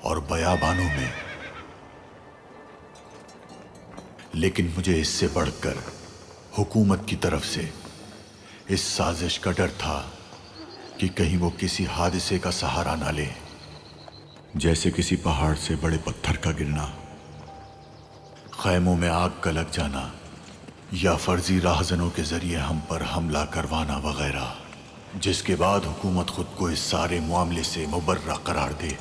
और बयाबानों में। लेकिन मुझे इससे बढ़कर हुकूमत की तरफ से इस साजिश का डर था कि कहीं वो किसी हादसे का सहारा ना ले, जैसे किसी पहाड़ से बड़े पत्थर का गिरना, खैमों में आग का लग जाना, या फर्जी राहजनों के जरिए हम पर हमला करवाना वगैरह, जिसके बाद हुकूमत खुद को इस सारे मामले से मुबर्रा करार दे।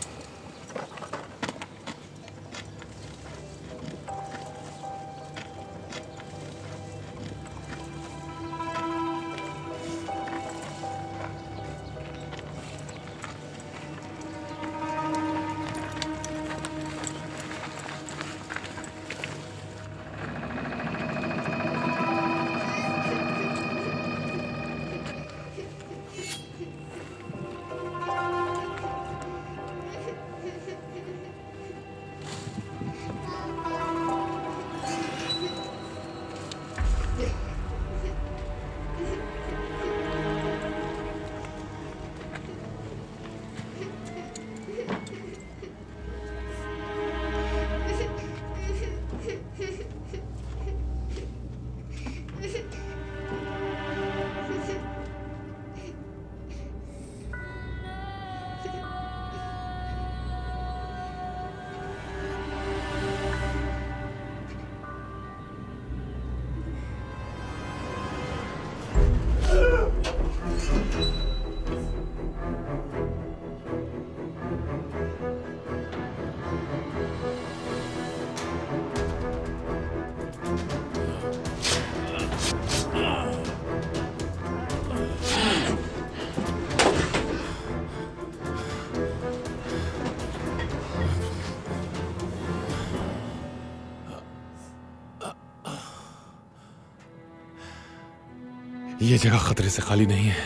ये जगह खतरे से खाली नहीं है।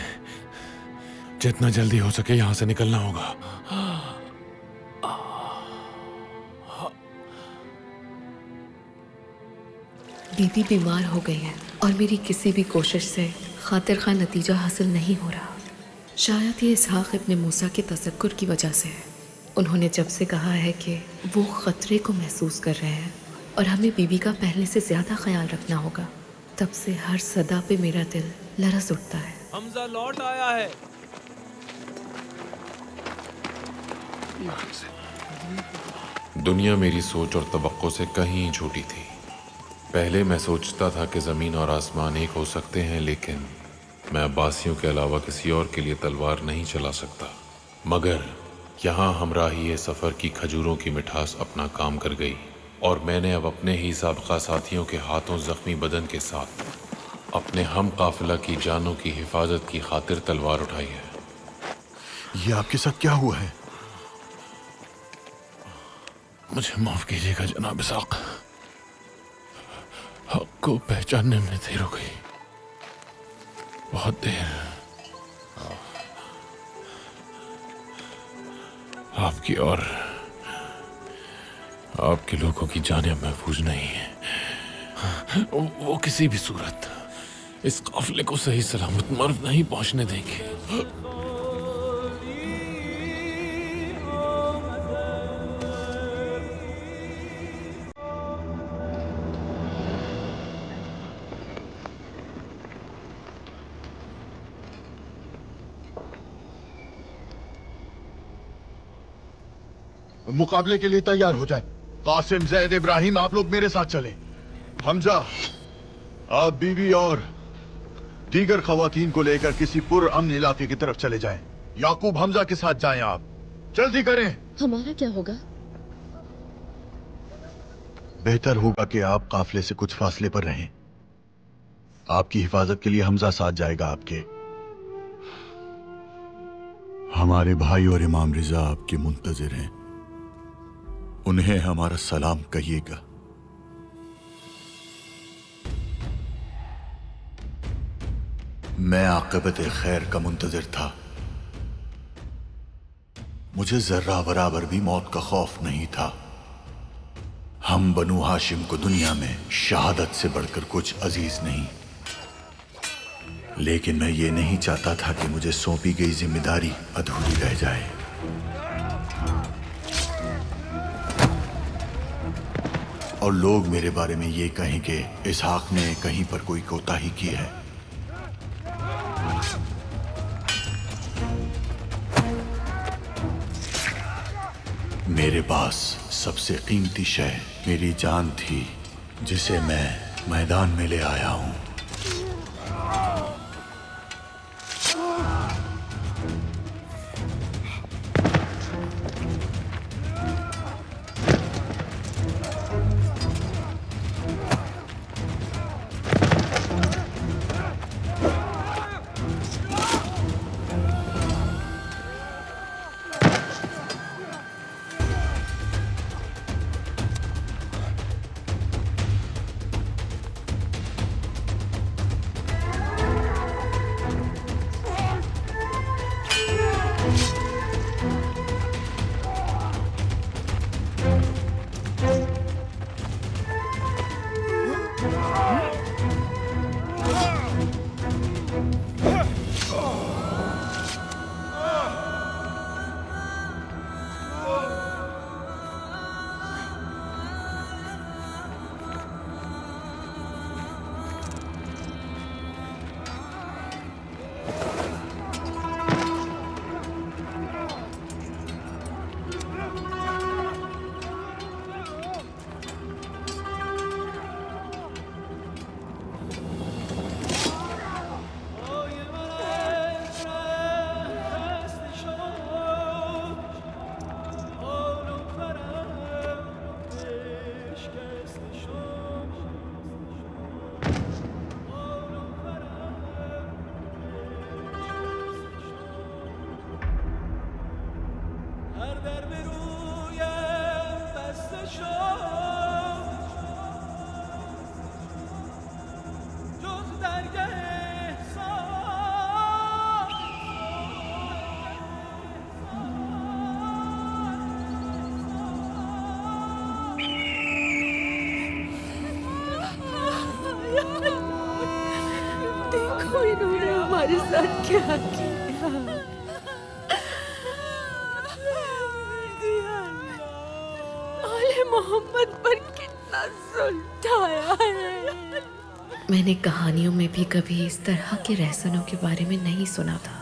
जितना जल्दी हो सके यहां से निकलना होगा। बीबी बीमार हो गई है और मेरी किसी भी कोशिश से खातिर खा नतीजा हासिल नहीं हो रहा। शायद ये इसहाक इब्ने मूसा के तसक्कुर की वजह से है। उन्होंने जब से कहा है कि वो खतरे को महसूस कर रहे हैं और हमें बीबी का पहले से ज्यादा ख्याल रखना होगा, तब से हर सदा पे मेरा दिल लरस उठता है। हमजा लौट आया है। दुनिया मेरी सोच और तवक्को से कहीं झूठी थी। पहले मैं सोचता था कि ज़मीन और आसमान एक हो सकते हैं, लेकिन मैं अब्बासियों के अलावा किसी और के लिए तलवार नहीं चला सकता। मगर यहाँ हमराही सफ़र की खजूरों की मिठास अपना काम कर गई और मैंने अब अपने ही साबका साथियों के हाथों जख्मी बदन के साथ अपने हम काफिला की जानों की हिफाजत की खातिर तलवार उठाई है। ये आपके साथ क्या हुआ है? मुझे माफ कीजिएगा जनाब इसाक, हक को पहचानने में देर हो गई, बहुत देर। आपकी और आपके लोगों की जानें महफूज नहीं है। वो किसी भी सूरत इस काफिले को सही सलामत मर्व नहीं पहुंचने देंगे। मुकाबले के लिए तैयार हो जाए। कासिम, जैद, इब्राहिम, आप लोग मेरे साथ चलें। हमजा, आप बीवी और दीगर खवातीन को लेकर किसी पुरअमन इलाके की तरफ चले जाएं। याकूब, हमजा के साथ जाएं। आप जल्दी करें। हमारा क्या होगा? बेहतर होगा कि आप काफिले से कुछ फासले पर रहें। आपकी हिफाजत के लिए हमजा साथ जाएगा आपके। हमारे भाई और इमाम रिजा आपके मुंतजिर हैं, उन्हें हमारा सलाम कहिएगा। मैं आक़िबत खैर का मुंतजिर था। मुझे जर्रा बराबर भी मौत का खौफ नहीं था। हम बनु हाशिम को दुनिया में शहादत से बढ़कर कुछ अजीज नहीं, लेकिन मैं ये नहीं चाहता था कि मुझे सौंपी गई जिम्मेदारी अधूरी रह जाए। और लोग मेरे बारे में ये कहें कि इसहाक ने कहीं पर कोई कोताही की है। मेरे पास सबसे कीमती शय मेरी जान थी, जिसे मैं मैदान में ले आया हूं। देखो इन्होंने हमारे साथ क्या किया। आले मोहम्मद पर कितना जुल्म ढाया है। मैंने कहानियों में भी कभी इस तरह के रहसनों के बारे में नहीं सुना था।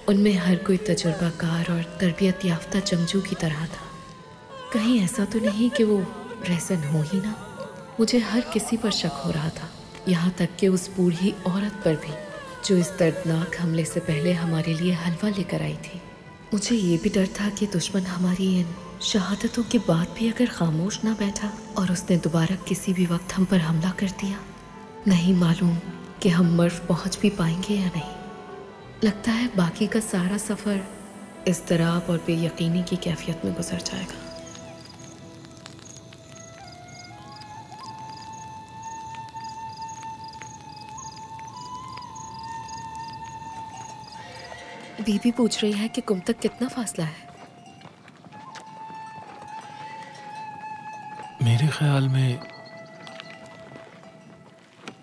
उनमें हर कोई तजुर्बाकार और तरबियत याफ्ता जंगजू की तरह था। कहीं ऐसा तो नहीं कि वो रहसन हो ही ना। मुझे हर किसी पर शक हो रहा था, यहाँ तक कि उस बूढ़ी औरत पर भी जो इस दर्दनाक हमले से पहले हमारे लिए हलवा लेकर आई थी। मुझे ये भी डर था कि दुश्मन हमारी इन शहादतों के बाद भी अगर खामोश ना बैठा और उसने दोबारा किसी भी वक्त हम पर हमला कर दिया। नहीं मालूम कि हम मर्व पहुंच भी पाएंगे या नहीं। लगता है बाकी का सारा सफ़र इज़्तिराब और बेयकीनी की कैफियत में गुजर जाएगा। बीबी पूछ रही है कि कुम तक कितना फासला है। मेरे ख्याल में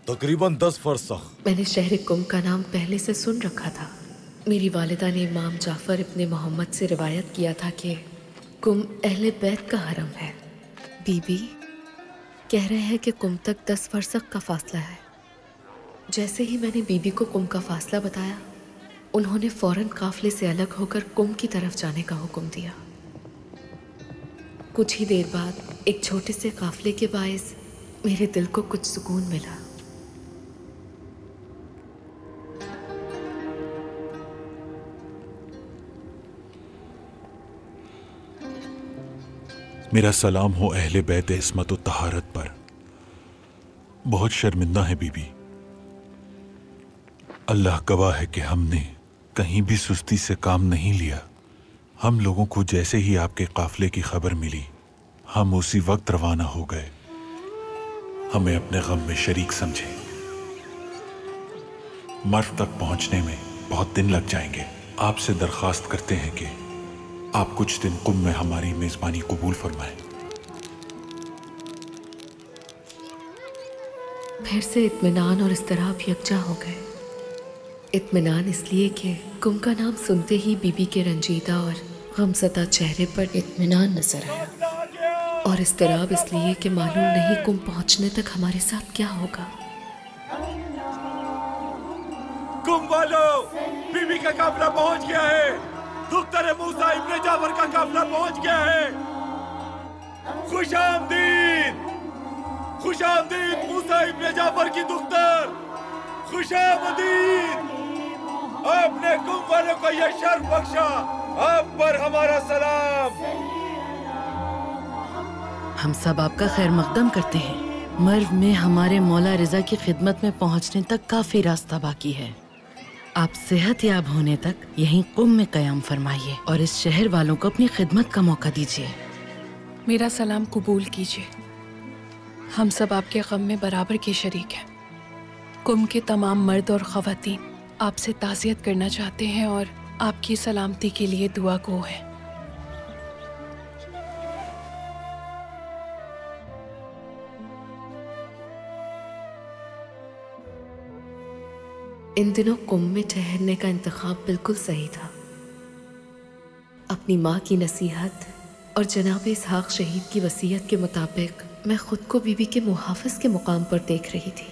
तकरीबन 10 फरसख। मैंने शहर कुम का नाम पहले से सुन रखा था। मेरी वालिदा ने इमाम जाफ़र इब्ने मोहम्मद से रिवायत किया था कि कुम अहले बैत का हरम है। बीबी कह रहे हैं कि कुम तक 10 फरसख का फासला है। जैसे ही मैंने बीबी को कुम का फासला बताया, उन्होंने फौरन काफिले से अलग होकर कुम की तरफ जाने का हुक्म दिया। कुछ ही देर बाद एक छोटे से काफिले के बायस मेरे दिल को कुछ सुकून मिला। मेरा सलाम हो अहले बैत इस्मत व तहारत पर। बहुत शर्मिंदा है बीबी। अल्लाह गवाह है कि हमने कहीं भी सुस्ती से काम नहीं लिया। हम लोगों को जैसे ही आपके काफिले की खबर मिली, हम उसी वक्त रवाना हो गए। हमें अपने गम में शरीक समझे। मर्व तक पहुंचने में बहुत दिन लग जाएंगे। आपसे दरखास्त करते हैं कि आप कुछ दिन कुम में हमारी मेजबानी कबूल फरमाएं। फिर से इत्मीनान और इज़्तिराब यकजा हो गए। इत्मीनान इसलिए कि कुम का नाम सुनते ही बीबी के रंजीदा और गमज़दा चेहरे पर इत्मीनान नजर आया, और इज़्तिराब इसलिए कि मालूम नहीं कुम पहुंचने तक हमारे साथ क्या होगा। कुम वालों, बीबी का काफिला पहुंच गया है। दुख्तर मूसा इब्ने जाफर का काफिला पहुंच गया है। खुशामदीद, खुशामदीद मूसा इब्ने जाफर की दुख्तर। खुशामदीद, आपने कुम वालों को यह शर्फ बख्शा। आप पर हमारा सलाम। हम सब आपका खैर मकदम करते हैं। मर्व में हमारे मौला रिजा की खिदमत में पहुंचने तक काफी रास्ता बाकी है। आप सेहत याब होने तक यहीं कुम में कयाम फरमाइए और इस शहर वालों को अपनी खिदमत का मौका दीजिए। मेरा सलाम कबूल कीजिए। हम सब आपके गम में बराबर के शरीक हैं। कुम के तमाम मर्द और ख़वातीन आपसे ताज़ियत करना चाहते हैं और आपकी सलामती के लिए दुआ गो हैं। इन दिनों कुम में ठहरने का इंतखाब बिल्कुल सही था। अपनी माँ की नसीहत और जनाब इसहाक शहीद की वसीयत के मुताबिक मैं खुद को बीबी के मुहाफ़िज़ के मुकाम पर देख रही थी।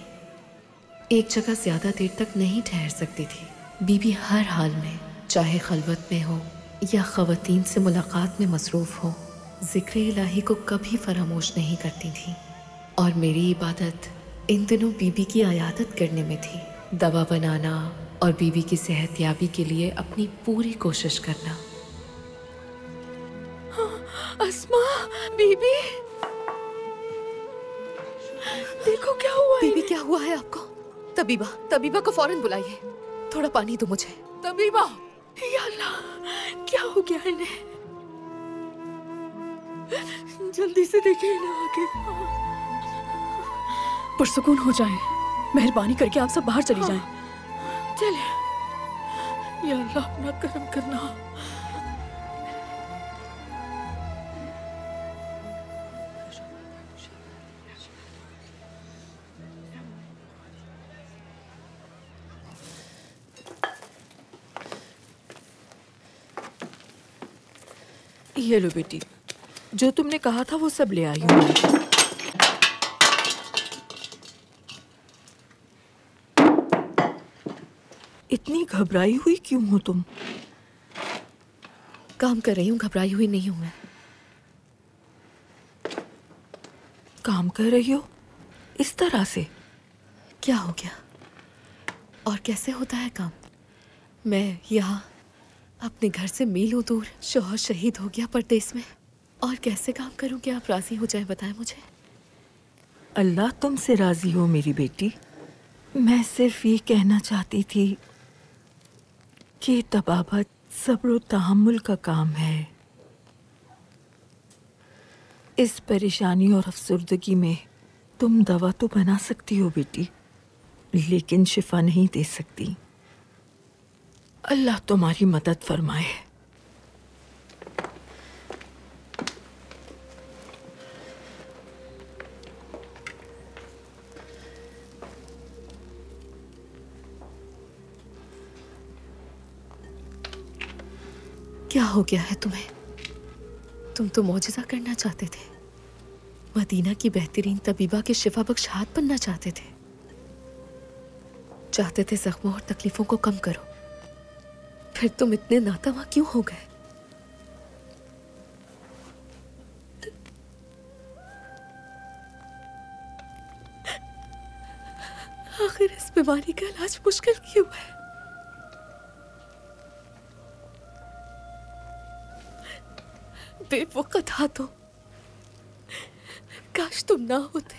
एक जगह ज़्यादा देर तक नहीं ठहर सकती थी। बीबी हर हाल में, चाहे खलवत में हो या ख़वातीन से मुलाकात में मसरूफ़ हो, ज़िक्र इलाही को कभी फरामोश नहीं करती थी। और मेरी इबादत इन दिनों बीबी की आयादत करने में थी, दवा बनाना और बीबी की सेहतयाबी के लिए अपनी पूरी कोशिश करना। अस्मा, बीबी, देखो क्या हुआ है। बीबी क्या हुआ है आपको? तबीबा, तबीबा को फौरन बुलाइए। थोड़ा पानी दो मुझे। तबीबा, या अल्लाह, क्या हो गया इन्हें? जल्दी से देखिए ना आगे। पुरसुकून हो जाएं। मेहरबानी करके आप सब बाहर चली जाएं। चले। या अल्लाह, अपना करम करना। ये लो बेटी, जो तुमने कहा था वो सब ले आई हूँ। इतनी घबराई हुई क्यों हो तुम? काम कर रही हूँ, घबराई हुई नहीं हूँ मैं। काम कर रही हो इस तरह से? क्या हो गया? और कैसे होता है काम? मैं यहाँ अपने घर से मीलों दूर, शौहर शहीद हो गया परदेस में, और कैसे काम करूँ कि आप राजी हो जाए, बताएं मुझे। अल्लाह तुमसे राजी हो मेरी बेटी। मैं सिर्फ ये कहना चाहती थी कि तबाबत सब्र और तहम्मुल का काम है। इस परेशानी और अफसुर्दगी में तुम दवा तो बना सकती हो बेटी, लेकिन शिफा नहीं दे सकती। अल्लाह तुम्हारी मदद फरमाए। क्या हो गया है तुम्हें? तुम तो मौजिज़ा करना चाहते थे, मदीना की बेहतरीन तबीबा के शिफा बख्श हाथ बनना चाहते थे, चाहते थे जख्मों और तकलीफों को कम करो। फिर तुम इतने नातवा क्यों हो गए? आखिर इस बीमारी का इलाज मुश्किल क्यों है? बेवकूफ हाथों, काश तुम ना होते।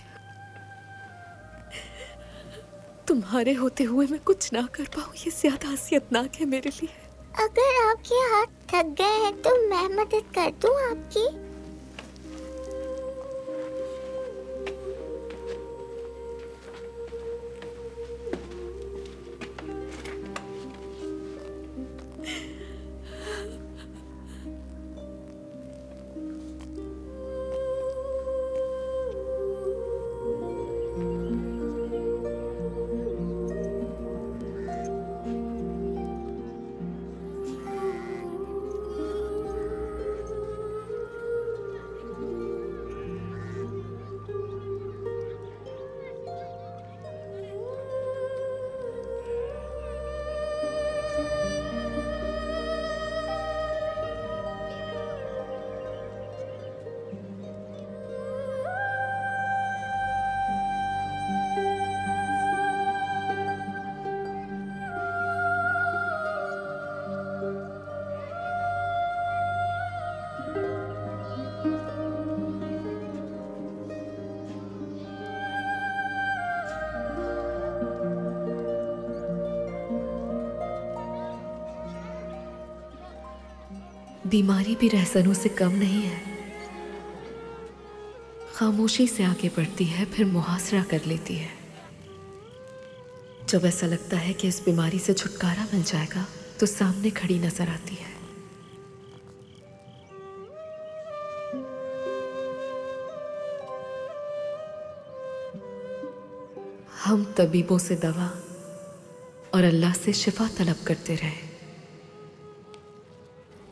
तुम्हारे होते हुए मैं कुछ ना कर पाऊँ, ये ज्यादा हसीयतनाक है मेरे लिए। अगर आपके हाथ थक गए हैं तो मैं मदद कर दूं आपकी? बीमारी भी रहसनों से कम नहीं है, खामोशी से आगे बढ़ती है, फिर मुहासरा कर लेती है। जब ऐसा लगता है कि इस बीमारी से छुटकारा मिल जाएगा तो सामने खड़ी नजर आती है। हम तबीबों से दवा और अल्लाह से शिफा तलब करते रहे,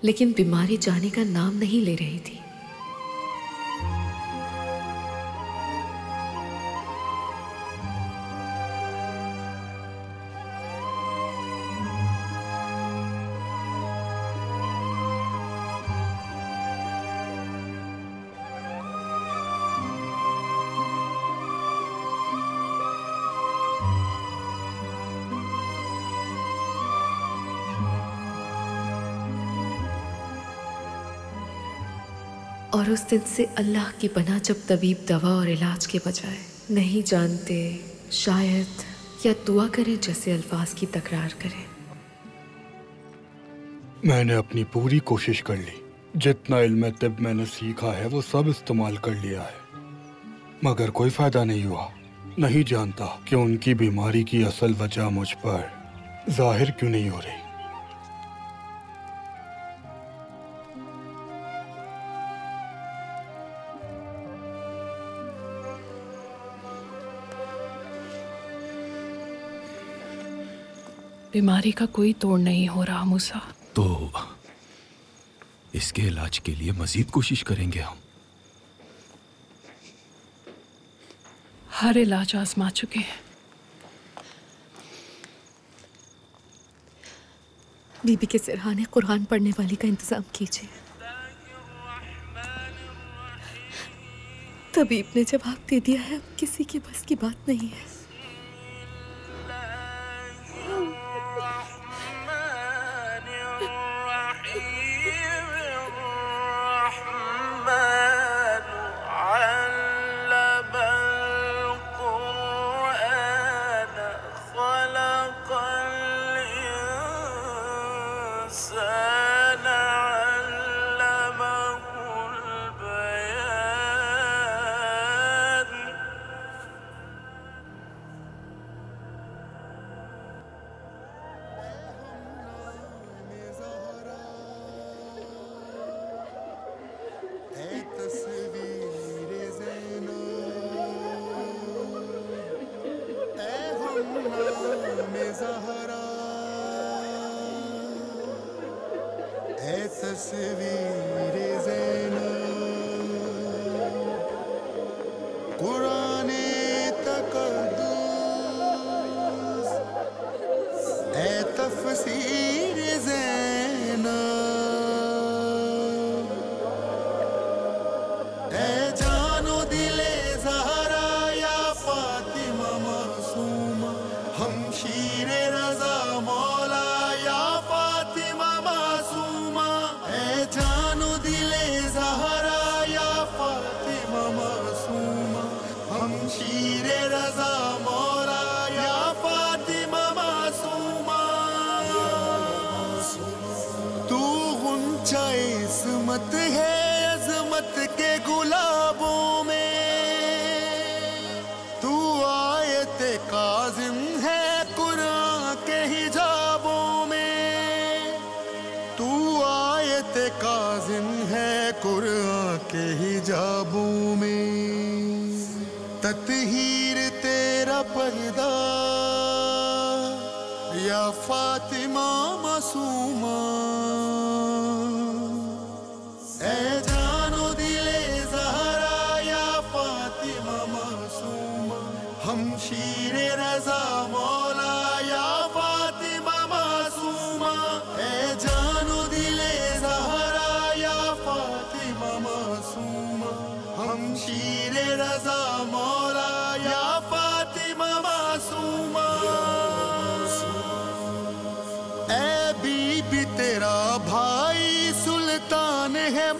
लेकिन बीमारी जाने का नाम नहीं ले रही थी। और उस दिन से अल्लाह की पनाह, जब तबीब दवा और इलाज के बजाय नहीं जानते, शायद या दुआ करें जैसे अल्फाज की तकरार करें। मैंने अपनी पूरी कोशिश कर ली। जितना इल्म तिब मैंने सीखा है वो सब इस्तेमाल कर लिया है, मगर कोई फायदा नहीं हुआ। नहीं जानता कि उनकी बीमारी की असल वजह मुझ पर जाहिर क्यों नहीं हो रही। बीमारी का कोई तोड़ नहीं हो रहा मूसा। तो इसके इलाज के लिए मजीद कोशिश करेंगे हम। हर इलाज आजमा चुके हैं, बीबी के सिरहाने कुरान पढ़ने वाली का इंतजाम कीजिए। तबीब ने जवाब दे दिया है अब किसी के बस की बात नहीं है।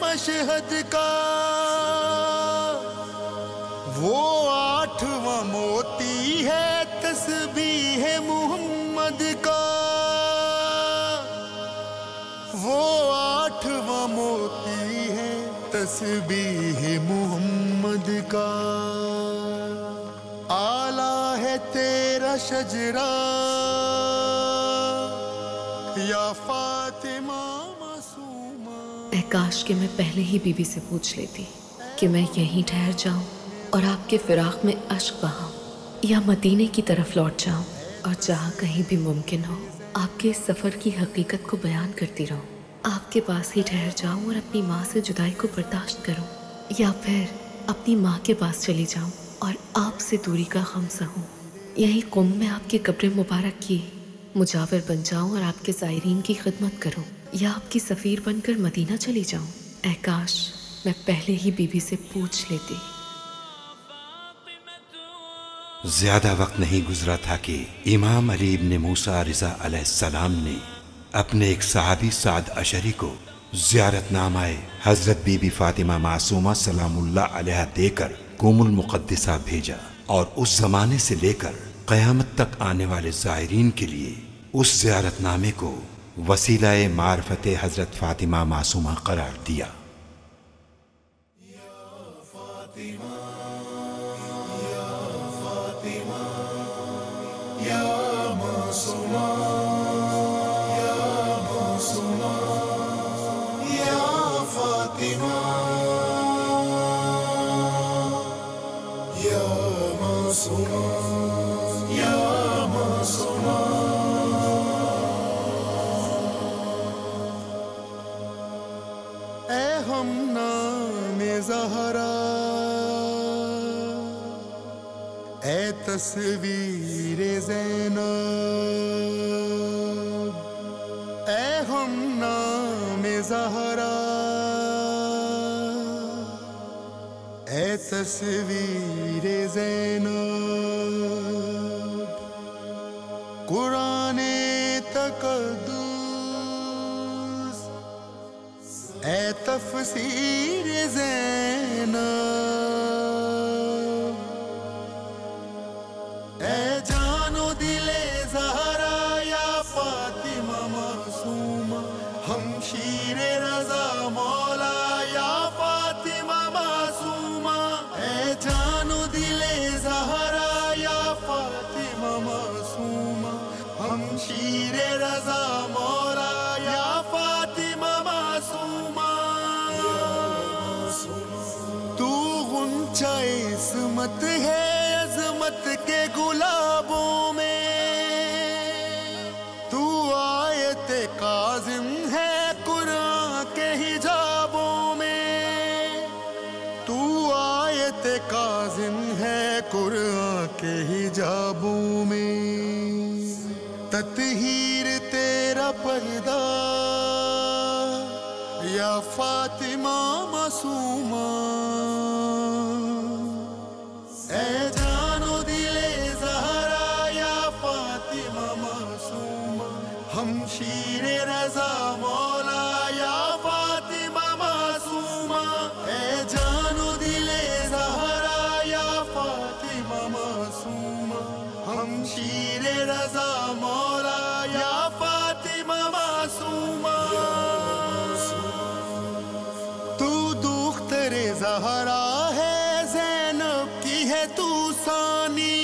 मशहद का वो 8वां मोती है तस्बीह मोहम्मद का, वो 8वां मोती है तस्बीह मोहम्मद का। आला है तेरा शजरा या फातिमा। काश कि मैं पहले ही बीबी से पूछ लेती कि मैं यहीं ठहर जाऊं और आपके फिराक में अश्क बहाऊं या मदीने की तरफ लौट जाऊं और जहां कहीं भी मुमकिन हो आपके इस सफ़र की हकीकत को बयान करती रहूं। आपके पास ही ठहर जाऊं और अपनी माँ से जुदाई को बर्दाश्त करूं या फिर अपनी माँ के पास चली जाऊं और आपसे दूरी का गम सहूं। यहीं कुम में आपके कब्र मुबारक की मुजावर बन जाऊं और आपके ज़ायरीन की खिदमत करूं या आपकी सफ़ीर बनकर मदीना चली जाऊं। ऐ काश मैं पहले ही बीबी से पूछ लेती। ज्यादा वक्त नहीं गुजरा था कि इमाम अली इब्ने मूसा रिज़ा अलैहिस्सलाम ने अपने एक सहाबी साद अशरी को ज़ियारतनामाए हजरत बीबी फातिमा मासूमा सलामुल्लाह अलैहा देकर कुमुल मुक़द्दिसा भेजा और उस जमाने से लेकर क़यामत तक आने वाले ज़ायरीन के लिए उस ज़ियारतनामे को वसीलाए मारफते हजरत फातिमा मासूमा करार दिया। तस्वीर ज़ैनब, ऐ हम नाम ज़हरा ए तस्वीर ज़ैनब कुराने तक़द्दुस ए तफसीर ज़ैनब ए जानो दिले ज़हरा या फातिमा मासूमा हम शीरे रज़ा मौला या फातिमा मासूमा ए जानो दिले ज़हरा या फातिमा मासूमा हम शीरे रज़ा मौला या फातिमा मासूमा तू गुंचा इस्मत है अज़मत के गुलाबों में तू आयत काज़िम है कुरान के हिजाबों में तू आयत काज़िम है कुरान के हिजाबों में तत्हीर तेरा पर्दा या फातिमा मासूमा ए जानो दिले ज़हरा या फातिमा मासूमा हम शीरे रज़ा मौला या फातिमा मासूमा ए जानो दिले ज़हरा या फातिमा मासूमा हम शीरे रज़ा मौला या फातिमा मासूमा तू दुख्तरे ज़हरा है ज़ैनब की है तू सानी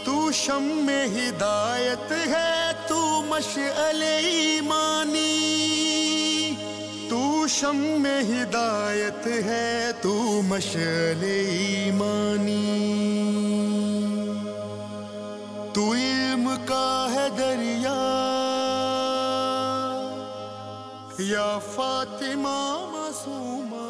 तू शम्मे हिदायत है तू मशअले ईमानी तू शम्मे हिदायत है तू मशअले ईमानी तू इल्म का है दरिया या फातिमा मासूमा